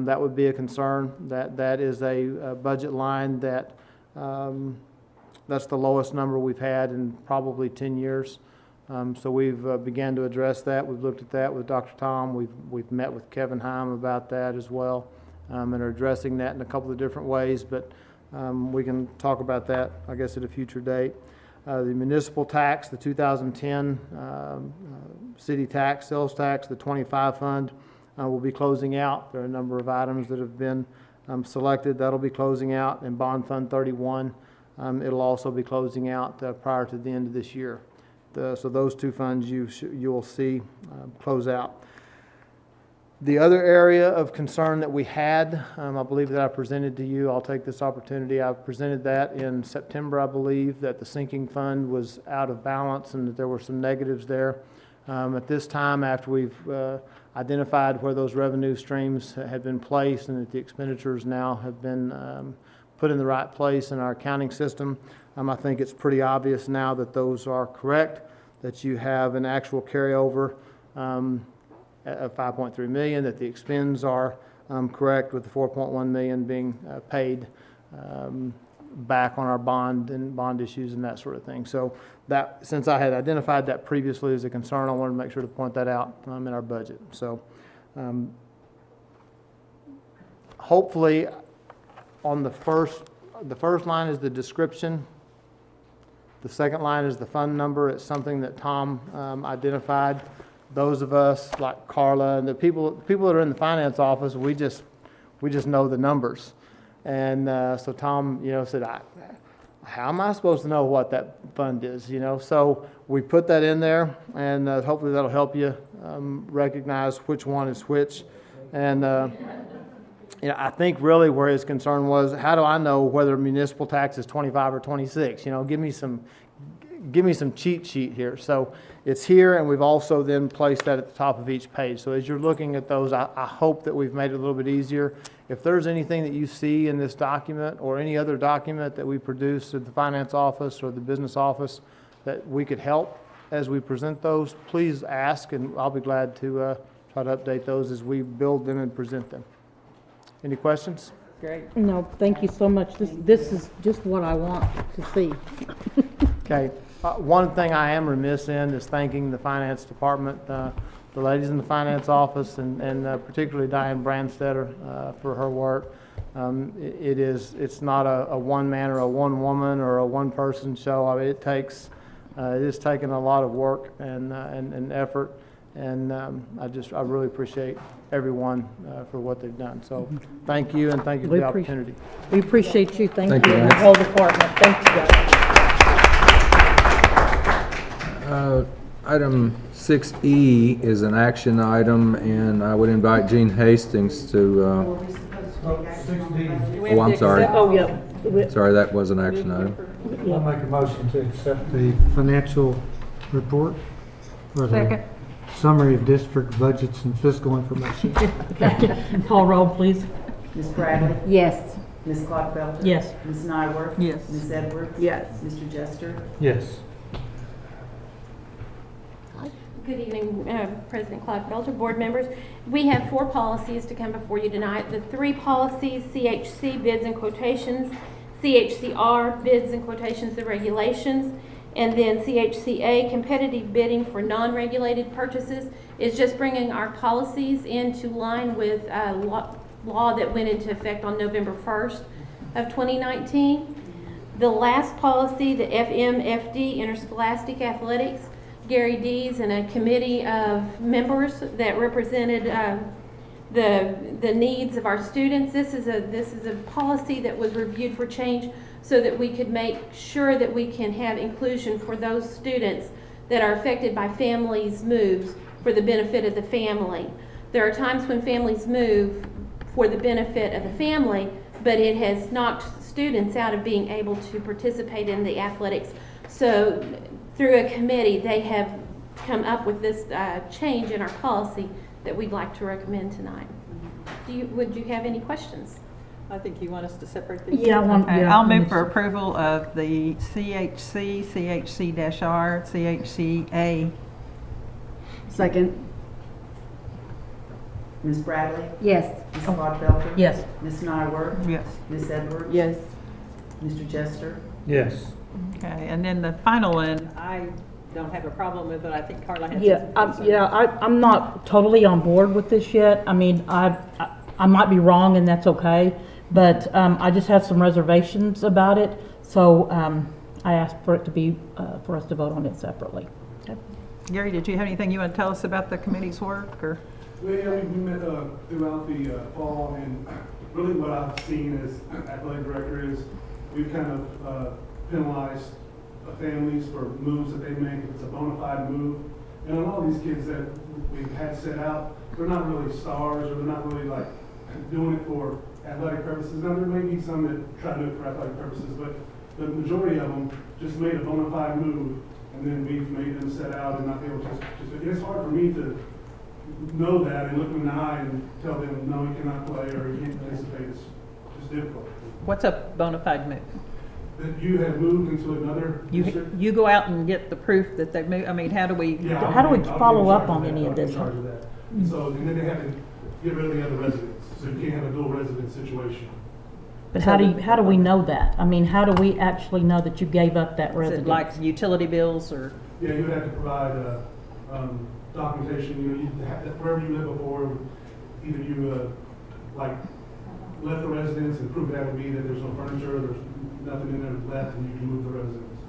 That would be a concern. That is a budget line that that's the lowest number we've had in probably 10 years. So we've began to address that. We've looked at that with Dr. Tom. We've met with Kevin Heim about that as well, and are addressing that in a couple of different ways. But we can talk about that, I guess, at a future date. The municipal tax, the 2010 city tax, sales tax, the 25 fund will be closing out. There are a number of items that have been selected. That'll be closing out. And bond fund 31, it'll also be closing out prior to the end of this year. So those two funds you'll see close out. The other area of concern that we had, I believe that I presented to you, I'll take this opportunity, I presented that in September, I believe, that the sinking fund was out of balance and that there were some negatives there. At this time, after we've identified where those revenue streams had been placed and that the expenditures now have been put in the right place in our accounting system, I think it's pretty obvious now that those are correct, that you have an actual carryover of $5.3 million, that the expends are correct, with the $4.1 million being paid back on our bond issues and that sort of thing. So that, since I had identified that previously as a concern, I wanted to make sure to point that out in our budget. So hopefully on the first line is the description. The second line is the fund number. It's something that Tom identified. Those of us like Carla and the people that are in the finance office, we just know the numbers. And so Tom, said, how am I supposed to know what that fund is? So we put that in there, and hopefully that'll help you recognize which one is which. And I think really where his concern was, how do I know whether municipal tax is 25 or 26? Give me some cheat sheet here. So it's here, and we've also then placed that at the top of each page. So as you're looking at those, I hope that we've made it a little bit easier. If there's anything that you see in this document or any other document that we produce at the finance office or the business office that we could help as we present those, please ask, and I'll be glad to try to update those as we build them and present them. Any questions? Great. No, thank you so much. This is just what I want to see. Okay. One thing I am remiss in is thanking the finance department, the ladies in the finance office, and particularly Diane Brandstetter for her work. It's not a one man or a one woman or a one person show. I mean, it is taking a lot of work and effort, and I really appreciate everyone for what they've done. So thank you, and thank you for the opportunity. We appreciate you. Thank you, you, and the whole department. Thank you, guys. Item 6E is an action item, and I would invite Gene Hastings to Oh, I'm sorry. Oh, yeah. Sorry, that was an action item. I'll make a motion to accept the financial report. Or the Second. Summary of district budgets and fiscal information. Call roll, please. Ms. Bradley? Yes. Ms. Clodfelter? Yes. Ms. Nyworth? Yes. Ms. Edwards? Yes. Mr. Jester? Yes. Good evening, President Clodfelter, board members. We have 4 policies to come before you tonight. The 3 policies, CHC, bids and quotations, CHCR, bids and quotations and regulations, and then CHCA, competitive bidding for non-regulated purchases, is just bringing our policies into line with law that went into effect on November 1st of 2019. The last policy, the FMFD, Interscholastic Athletics, Gary Dees and a committee of members that represented the needs of our students. This is a policy that was reviewed for change so that we could make sure that we can have inclusion for those students that are affected by families' moves for the benefit of the family. There are times when families move for the benefit of the family, but it has knocked students out of being able to participate in the athletics. So through a committee, they have come up with this change in our policy that we'd like to recommend tonight. Would you have any questions? I think you want us to separate these? Yeah, I want, Okay, yeah. I'll move for approval of the CHC, CHC-R, CHCA. Second. Ms. Bradley? Yes. Ms. Clodfelter? Yes. Ms. Nyworth? Yes. Ms. Edwards? Yes. Mr. Jester? Yes. Okay, and then the final one, I don't have a problem with, but I think Carla has. Yeah, I'm not totally on board with this yet. I mean, I might be wrong and that's okay, but I just have some reservations about it. So I asked for it to be, for us to vote on it separately. Okay. Gary, did you have anything you want to tell us about the committee's work, or? Well, yeah, we met throughout the fall, and really what I've seen as athletic director is we've kind of penalized families for moves that they make if it's a bona fide move. And a lot of these kids that we've had set out, they're not really stars, or they're not really like doing it for athletic purposes. Now there may be some that try to do it for athletic purposes, but the majority of them just made a bona fide move, and then we've made them set out and not be able to just it's hard for me to know that and look them in the eye and tell them, no, you cannot play or you can't participate. It's just difficult. What's a bona fide move? That you have moved into another district. You go out and get the proof that they've moved. I mean, how do we? Yeah, How do we I'll follow be in up charge on of any that. of this? I'll be in charge of that. And so, and then they have to get rid of the other residents, so you can't have a dual resident situation. But how do we know that? I mean, how do we actually know that you gave up that Is it residence? like utility bills or? Yeah, you would have to provide documentation. You have to, wherever you lived before, either you like left the residence and prove that would be that there's no furniture, there's nothing in there left, and you can move the residence.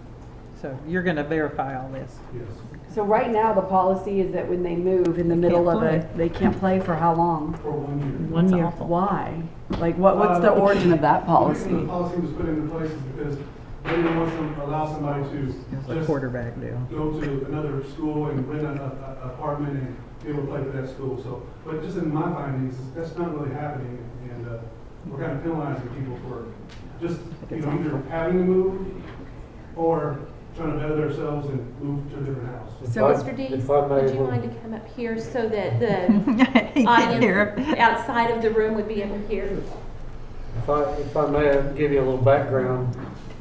So you're going to verify all this? Yes. So right now, the policy is that when they move in the middle of it, they can't play for how long? For 1 year. 1 year. Why? Like, what's the origin of that policy? The reason the policy was put into place is because they didn't want to allow somebody to It's a just quarterback deal. go to another school and rent an apartment and be able to play for that school. So, but just in my findings, that's not really happening, and we're kind of penalizing people for just either having to move or trying to better themselves and move to a different house. So, Mr. Dees, would you mind to come up here so that the audience outside of the room would be able to hear? If I may give you a little background,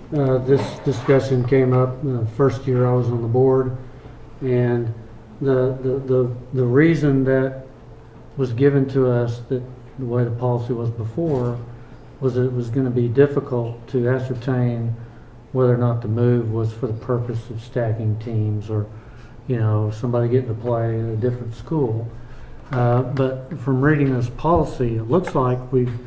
this discussion came up the first year I was on the board, and the reason that was given to us, that the way the policy was before, was that it was going to be difficult to ascertain whether or not the move was for the purpose of stacking teams or, somebody getting to play at a different school. But from reading this policy, it looks like we've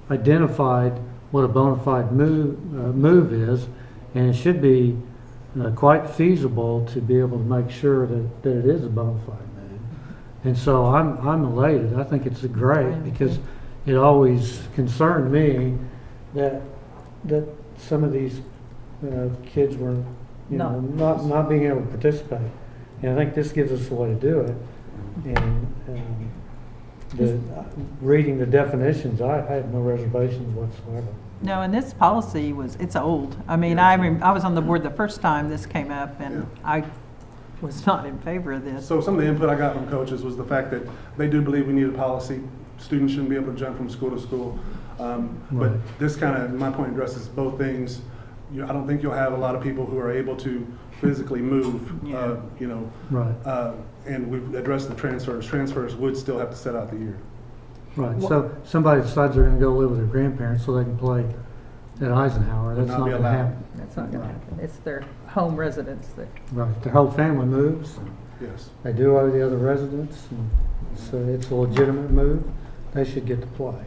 identified what a bona fide move is, and it should be quite feasible to be able to make sure that it is a bona fide move. And so I'm elated. I think it's great, because it always concerned me that some of these kids were not being able to participate. And I think this gives us a way to do it. And reading the definitions, I had no reservations whatsoever. No, and this policy it's old. I mean, I was on the board the first time this came up, and I was not in favor of this. So some of the input I got from coaches was the fact that they do believe we need a policy. Students shouldn't be able to jump from school to school. But this kind of, my point, addresses both things. I don't think you'll have a lot of people who are able to physically move, and we've addressed the transfers. Transfers would still have to set out the year. Right, so somebody decides they're going to go live with their grandparents so they can play at Eisenhower. That's not going to happen. That's not going to happen. It's their home residence that. Right, their whole family moves. Yes. They do owe the other residents, and so it's a legitimate move. They should get to play.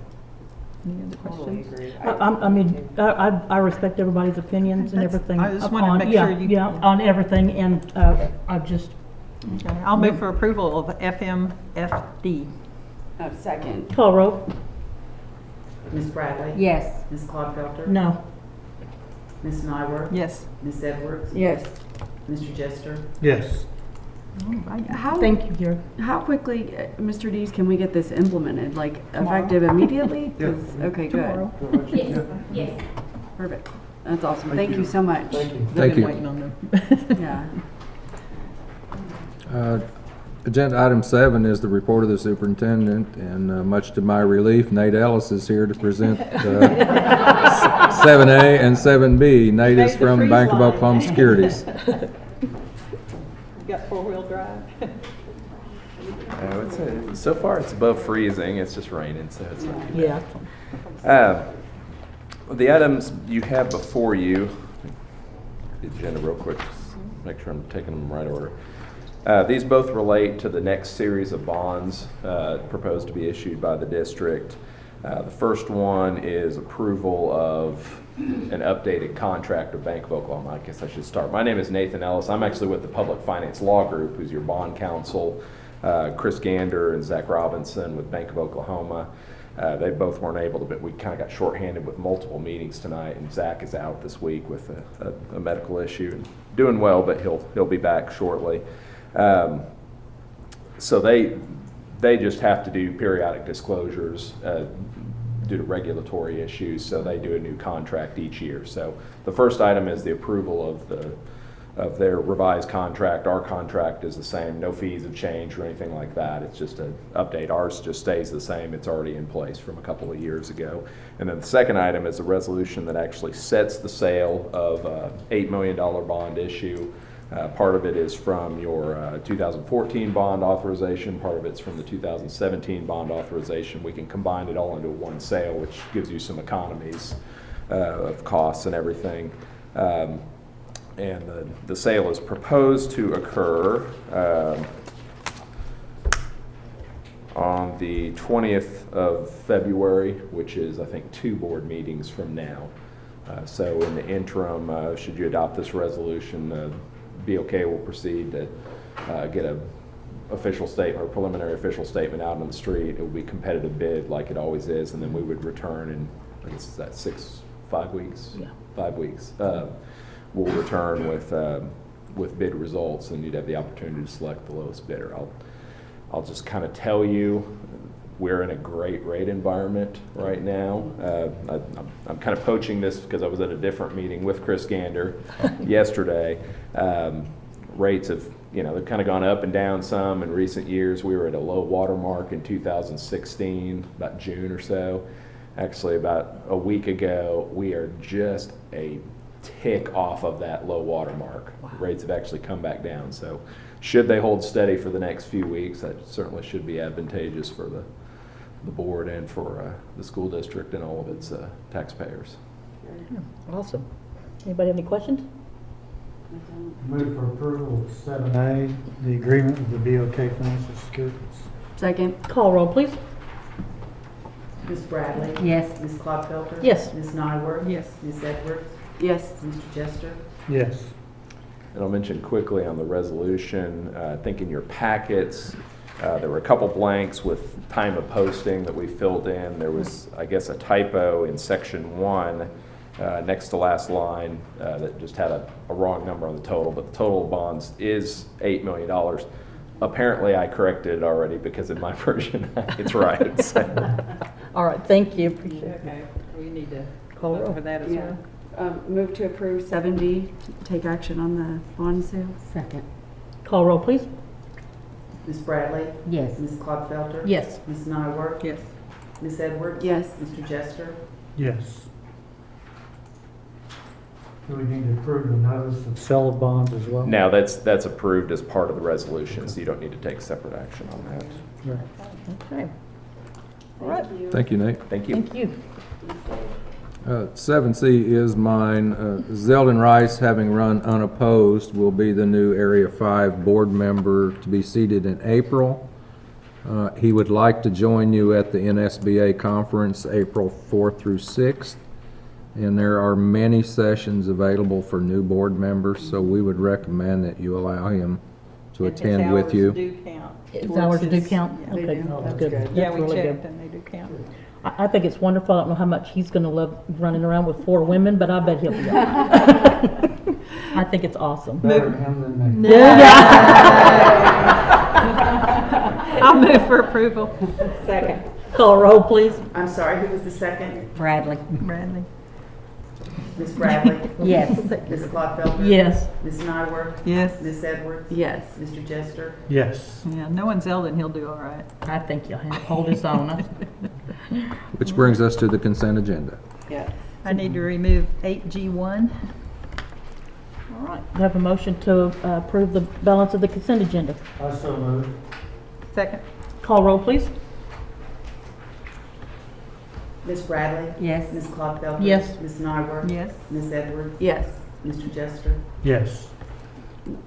Any other questions? I mean, I respect everybody's opinions and everything. I just want to make sure you. Yeah, on everything, and I just. Okay, I'll move for approval of FMFD. Second. Call roll. Ms. Bradley? Yes. Ms. Clodfelter? No. Ms. Nyworth? Yes. Ms. Edwards? Yes. Mr. Jester? Yes. Thank you, Gary. How quickly, Mr. Dees, can we get this implemented? Like effective immediately? Yeah. Okay, good. Yes, yes. Perfect. That's awesome. Thank you so much. Thank you. Thank you. Waiting on them. Yeah. Agenda item 7 is the report of the superintendent, and much to my relief, Nate Ellis is here to present 7A and 7B. Nate is from Bank of Oklahoma Securities. You got four-wheel drive? So far, it's above freezing. It's just raining, so it's not too bad. Yeah. The items you have before you, the agenda real quick, just make sure I'm taking them in the right order. These both relate to the next series of bonds proposed to be issued by the district. The first one is approval of an updated contract of Bank of Oklahoma. I guess I should start. My name is Nathan Ellis. I'm actually with the Public Finance Law Group, who's your bond counsel. Chris Gander and Zach Robinson with Bank of Oklahoma. They both weren't able to, but we kind of got shorthanded with multiple meetings tonight, and Zach is out this week with a medical issue and doing well, but he'll be back shortly. So they just have to do periodic disclosures due to regulatory issues, so they do a new contract each year. So the first item is the approval of their revised contract. Our contract is the same, no fees have changed or anything like that. It's just an update. Ours just stays the same. It's already in place from a couple of years ago. And then the second item is a resolution that actually sets the sale of $8 million bond issue. Part of it is from your 2014 bond authorization. Part of it's from the 2017 bond authorization. We can combine it all into one sale, which gives you some economies of costs and everything. And the sale is proposed to occur on the 20th of February, which is, I think, 2 board meetings from now. So in the interim, should you adopt this resolution, BOK will proceed to get a official statement or preliminary official statement out on the street. It will be competitive bid like it always is, and then we would return in, I guess, is that 5 weeks? Yeah. 5 weeks. We'll return with bid results, and you'd have the opportunity to select the lowest bidder. I'll just kind of tell you, we're in a great rate environment right now. I'm kind of poaching this because I was at a different meeting with Chris Gander yesterday. Rates have, they've kind of gone up and down some in recent years. We were at a low water mark in 2016, about June or so. Actually, about a week ago, we are just a tick off of that low water mark. Wow. Rates have actually come back down. So should they hold steady for the next few weeks, that certainly should be advantageous for the board and for the school district and all of its taxpayers. Awesome. Anybody have any questions? Move for approval of 7A, the agreement with the BOK Financial Securities. Second. Call roll, please. Ms. Bradley? Yes. Ms. Clodfelter? Yes. Ms. Nyworth? Yes. Ms. Edwards? Yes. Mr. Jester? Yes. And I'll mention quickly on the resolution, I think in your packets, there were a couple blanks with time of posting that we filled in. There was, I guess, a typo in section 1, next to last line, that just had a wrong number on the total, but the total of bonds is $8 million. apparently I corrected it already because in my version it's right. So. All right, thank you, appreciate it. Okay, we need to Call vote roll. for that as Yeah. well. Move to approve 7D, take action on the bond sale. Second. Call roll, please. Ms. Bradley? Yes. Ms. Clodfelter? Yes. Ms. Nyworth? Yes. Ms. Edwards? Yes. Mr. Jester? Yes. Do we need to approve the notice of sale of bonds as well? Now, that's approved as part of the resolution, so you don't need to take separate action on that. Right. Okay. All right. Thank you, Nate. Thank you. Thank you. 7C is mine. Zeldin Rice, having run unopposed, will be the new Area 5 board member to be seated in April. He would like to join you at the NSBA conference April 4th through 6th. And there are many sessions available for new board members, so we would recommend that you allow him to attend with you. Do count. His hours do count? Yeah. Okay, that's good. Yeah, That's we really checked good. and they do count. I think it's wonderful. I don't know how much he's gonna love running around with 4 women, but I bet he'll be all right. I think it's awesome. Better him than me. I'll move for approval. Second. Call roll, please. I'm sorry, who was the second? Bradley. Bradley. Ms. Bradley? Yes. Ms. Clodfelter? Yes. Ms. Nyworth? Yes. Ms. Edwards? Yes. Mr. Jester? Yes. Yeah, no one's Zeldin, he'll do all right. I think you'll hold his own. Which brings us to the consent agenda. Yeah. I need to remove 8G1. All right, we have a motion to approve the balance of the consent agenda. I so move. Second. Call roll, please. Ms. Bradley? Yes. Ms. Clodfelter? Yes. Ms. Nyworth? Yes. Ms. Edwards? Yes. Mr. Jester? Yes.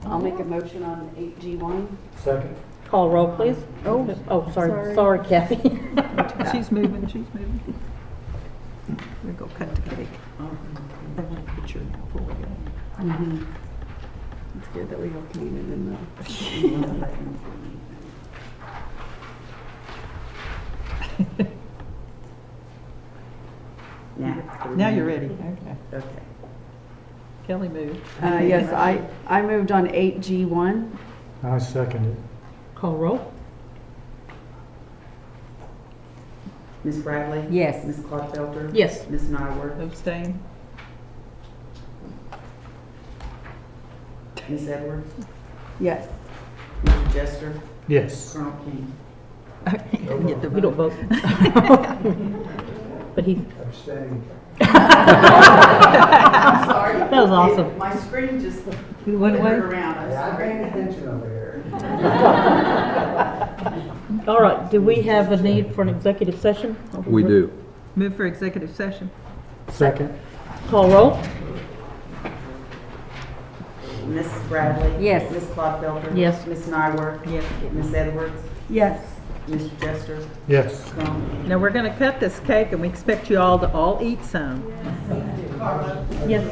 I'll make a motion on 8G1. Second. Call roll, please. Oh, sorry, sorry, Kathy. She's moving, she's moving. We'll go cut the cake. I want a picture now before we go. Mm-hmm. It's good that we all came in the. Now you're ready, okay. Okay. Kelly moved. Yes, I moved on 8G1. I second it. Call roll. Ms. Bradley? Yes. Ms. Clodfelter? Yes. Ms. Nyworth? Abstain. Ms. Edwards? Yes. Mr. Jester? Yes. Colonel King? Get the We don't vote. But he, Abstain. I'm sorry. That was awesome. My screen just went away? around. I'm sorry. attention over here. all right, do we have a need for an executive session? We do. Move for executive session. Second. Call roll. Ms. Bradley? Yes. Ms. Clodfelter? Yes. Ms. Nyworth? Yes. Ms. Edwards? Yes. Mr. Jester? Yes. Colonel King? Now, we're gonna cut this cake and we expect you all to all eat some. Yes.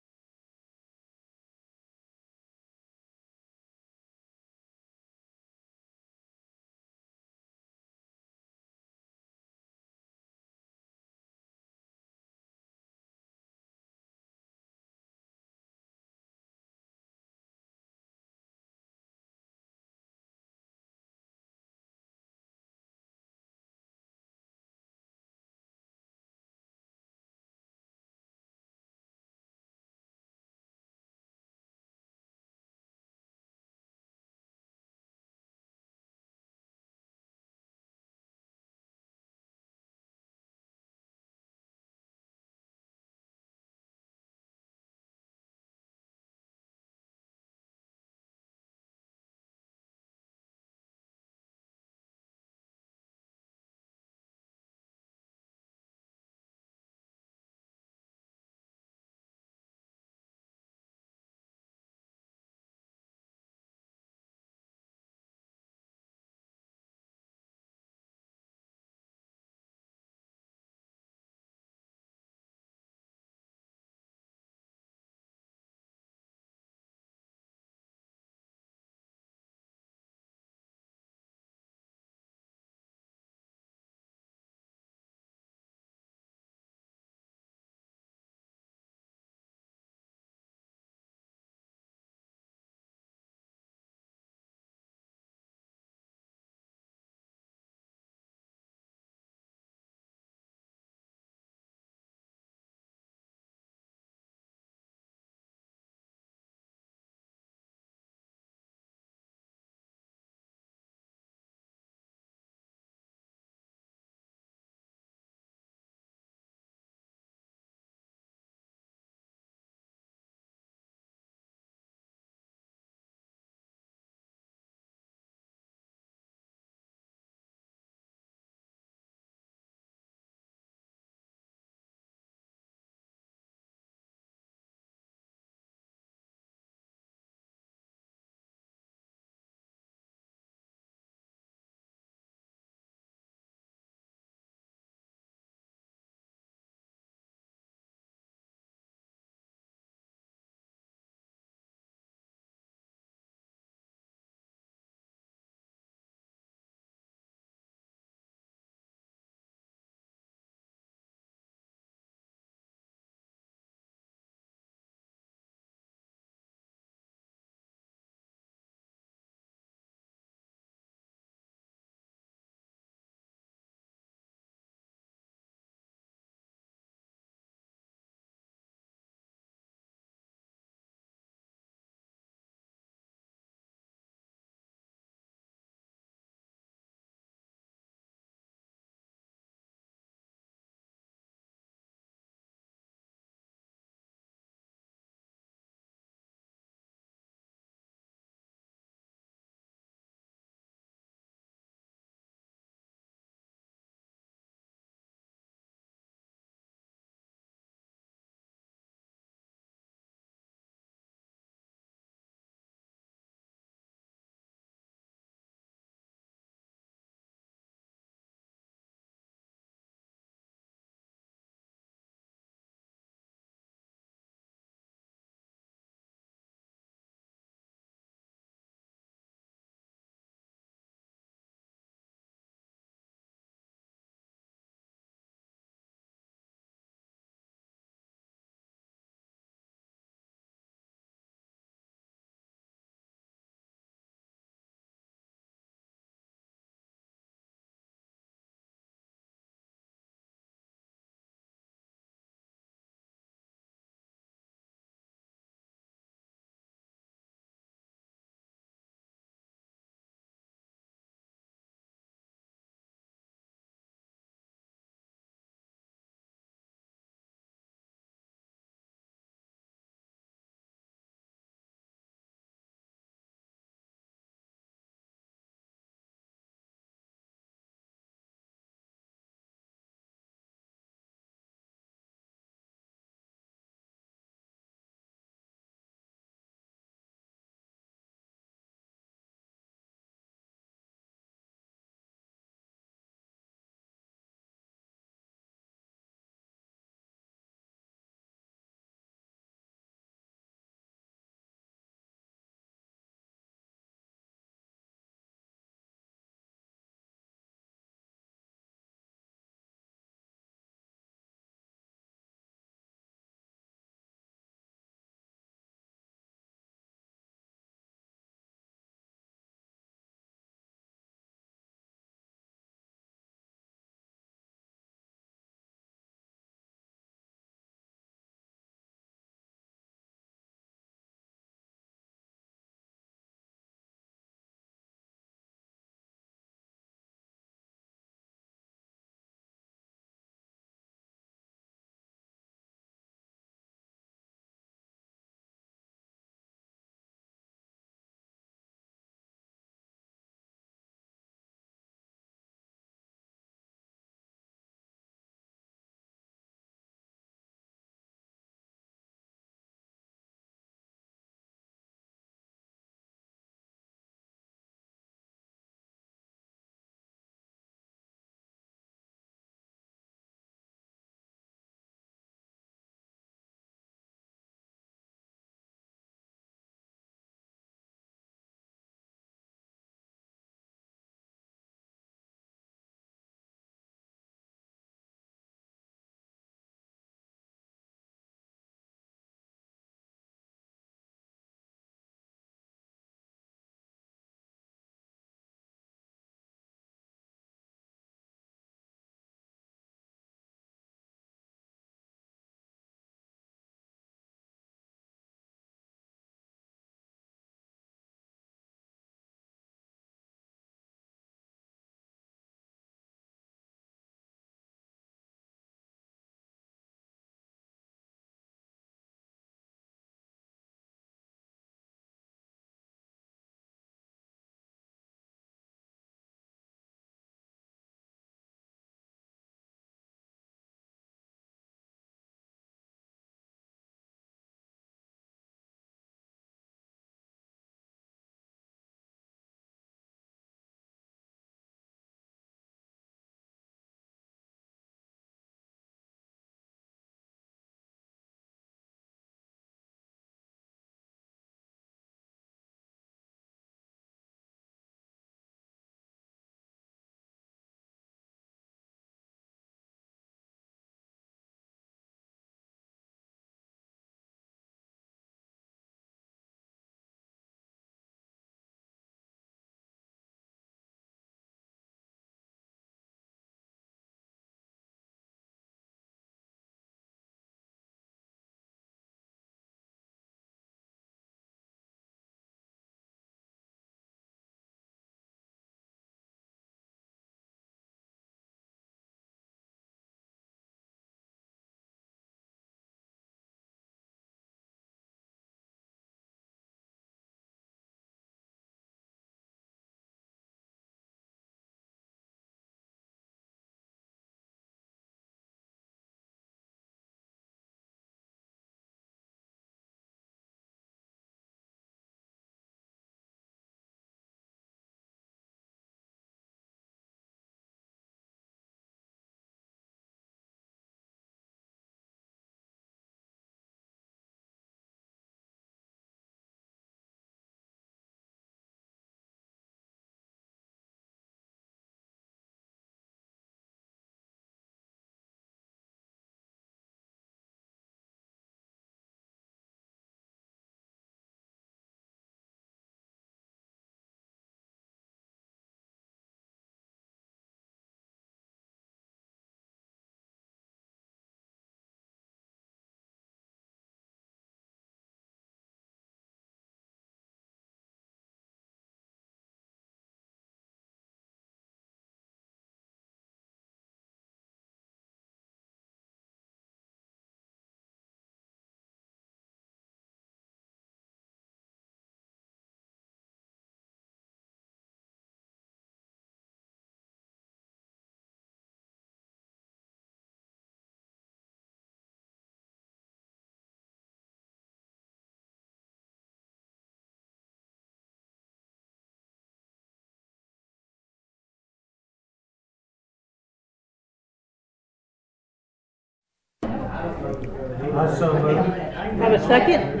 I so moved. Have a second?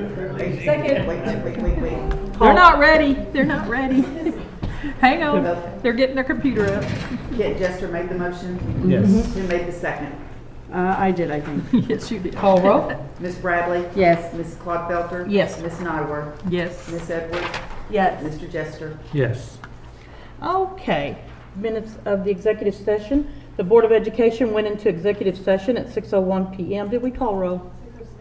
Second. Wait. They're not ready. They're not ready. Hang on. They're getting their computer up. Kit Jester made the motion? Yes. Who made the second? I did, I think. Yes, you did. Call roll? Ms. Bradley? Yes. Ms. Clodfelter? Yes. Ms. Nyworth? Yes. Ms. Edwards? Yes. Mr. Jester? Yes. Okay, minutes of the executive session. The Board of Education went into executive session at 6:01 PM. Did we call roll?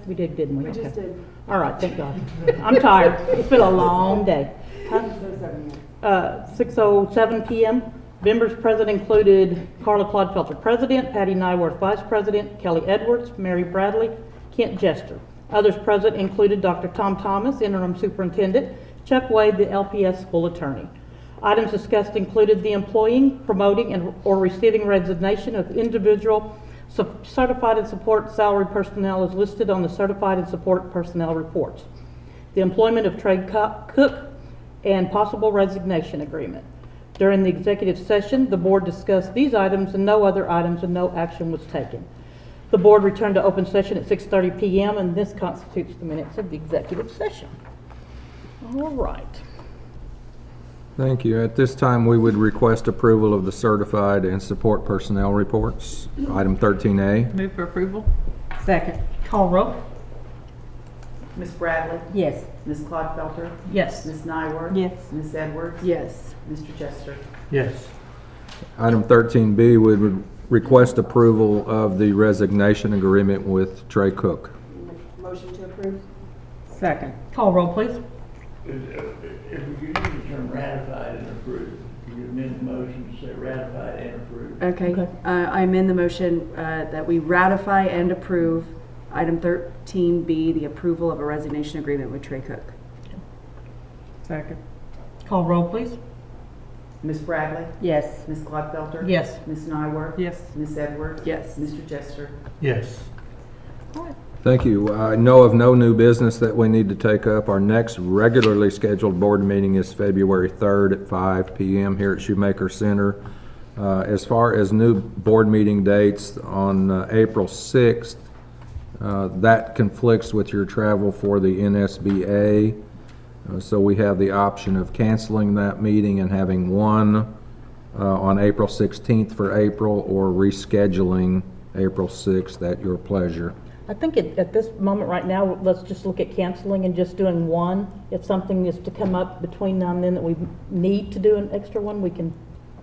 We did, didn't we? We just Okay. did. All right, thank God. I'm tired. It's been a long day. 6:07 PM. Members present included Carla Clodfelter, President, Patty Nyworth, Vice President, Kelly Edwards, Mary Bradley, Kent Jester. Others present included Dr. Tom Thomas, Interim Superintendent, Chuck Wade, the LPS School Attorney. Items discussed included the employing, promoting, or receiving resignation of individual certified and support salary personnel as listed on the certified and support personnel reports. The employment of Trey Cook and possible resignation agreement. During the executive session, the board discussed these items and no other items, and no action was taken. The board returned to open session at 6:30 PM, and this constitutes the minutes of the executive session. All right. Thank you. At this time, we would request approval of the certified and support personnel reports. Item 13A. Move for approval. Second. Call roll? Ms. Bradley? Yes. Ms. Clodfelter? Yes. Ms. Nyworth? Yes. Ms. Edwards? Yes. Mr. Jester? Yes. Item 13B, we would request approval of the resignation agreement with Trey Cook. Motion to approve? Second. Call roll, please. If we use the term ratified and approved, you could amend the motion to say ratified and approved. Okay. I amend the motion that we ratify and approve item 13B, the approval of a resignation agreement with Trey Cook. Second. Call roll, please. Ms. Bradley? Yes. Ms. Clodfelter? Yes. Ms. Nyworth? Yes. Ms. Edwards? Yes. Mr. Jester? Yes. Thank you. I know of no new business that we need to take up. Our next regularly scheduled board meeting is February 3rd at 5 PM here at Shoemaker Center. As far as new board meeting dates, on April 6th, that conflicts with your travel for the NSBA. So we have the option of canceling that meeting and having one on April 16th for April, or rescheduling April 6th at your pleasure. I think at this moment right now, let's just look at canceling and just doing one. If something is to come up between now and then that we need to do an extra one, we can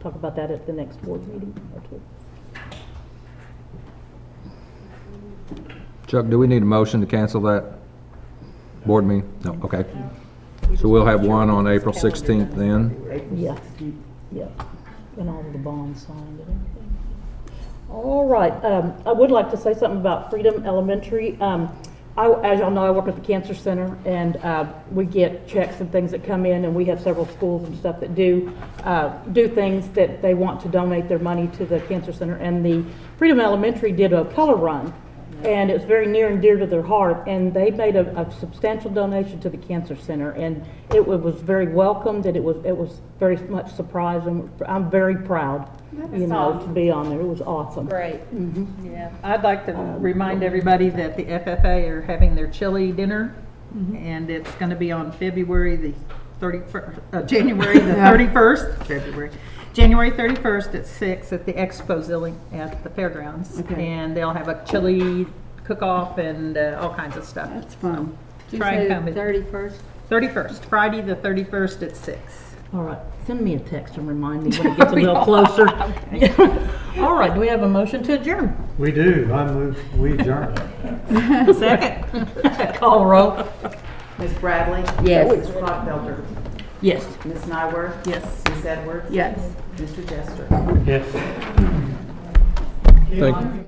talk about that at the next board meeting or two. Chuck, do we need a motion to cancel that board meeting? No, okay. So we'll have one on April 16th then? Yeah, yeah, and all of the bonds signed and everything. All right, I would like to say something about Freedom Elementary. As y'all know, I work at the Cancer Center, and we get checks and things that come in, and we have several schools and stuff that do things that they want to donate their money to the Cancer Center. And the Freedom Elementary did a color run, and it was very near and dear to their heart, and they made a substantial donation to the Cancer Center, and it was very welcomed, and it was very much surprised, and I'm very proud, to be on there. It was awesome. Great. Yeah. I'd like to remind everybody that the FFA are having their chili dinner, and it's going to be on February the 31st, January the 31st, January 31st at 6 at the Expo at the fairgrounds. Okay. And they'll have a chili cook-off and all kinds of stuff. That's fun. Try and come. 31st? 31st, Friday the 31st at 6. All right, send me a text and remind me when it gets a little closer. All right, do we have a motion to adjourn? We do. I move we adjourn. Second. Call roll. Ms. Bradley? Yes. Ms. Clodfelter? Yes. Ms. Nyworth? Yes. Ms. Edwards? Yes. Mr. Jester? Yes. Thank you.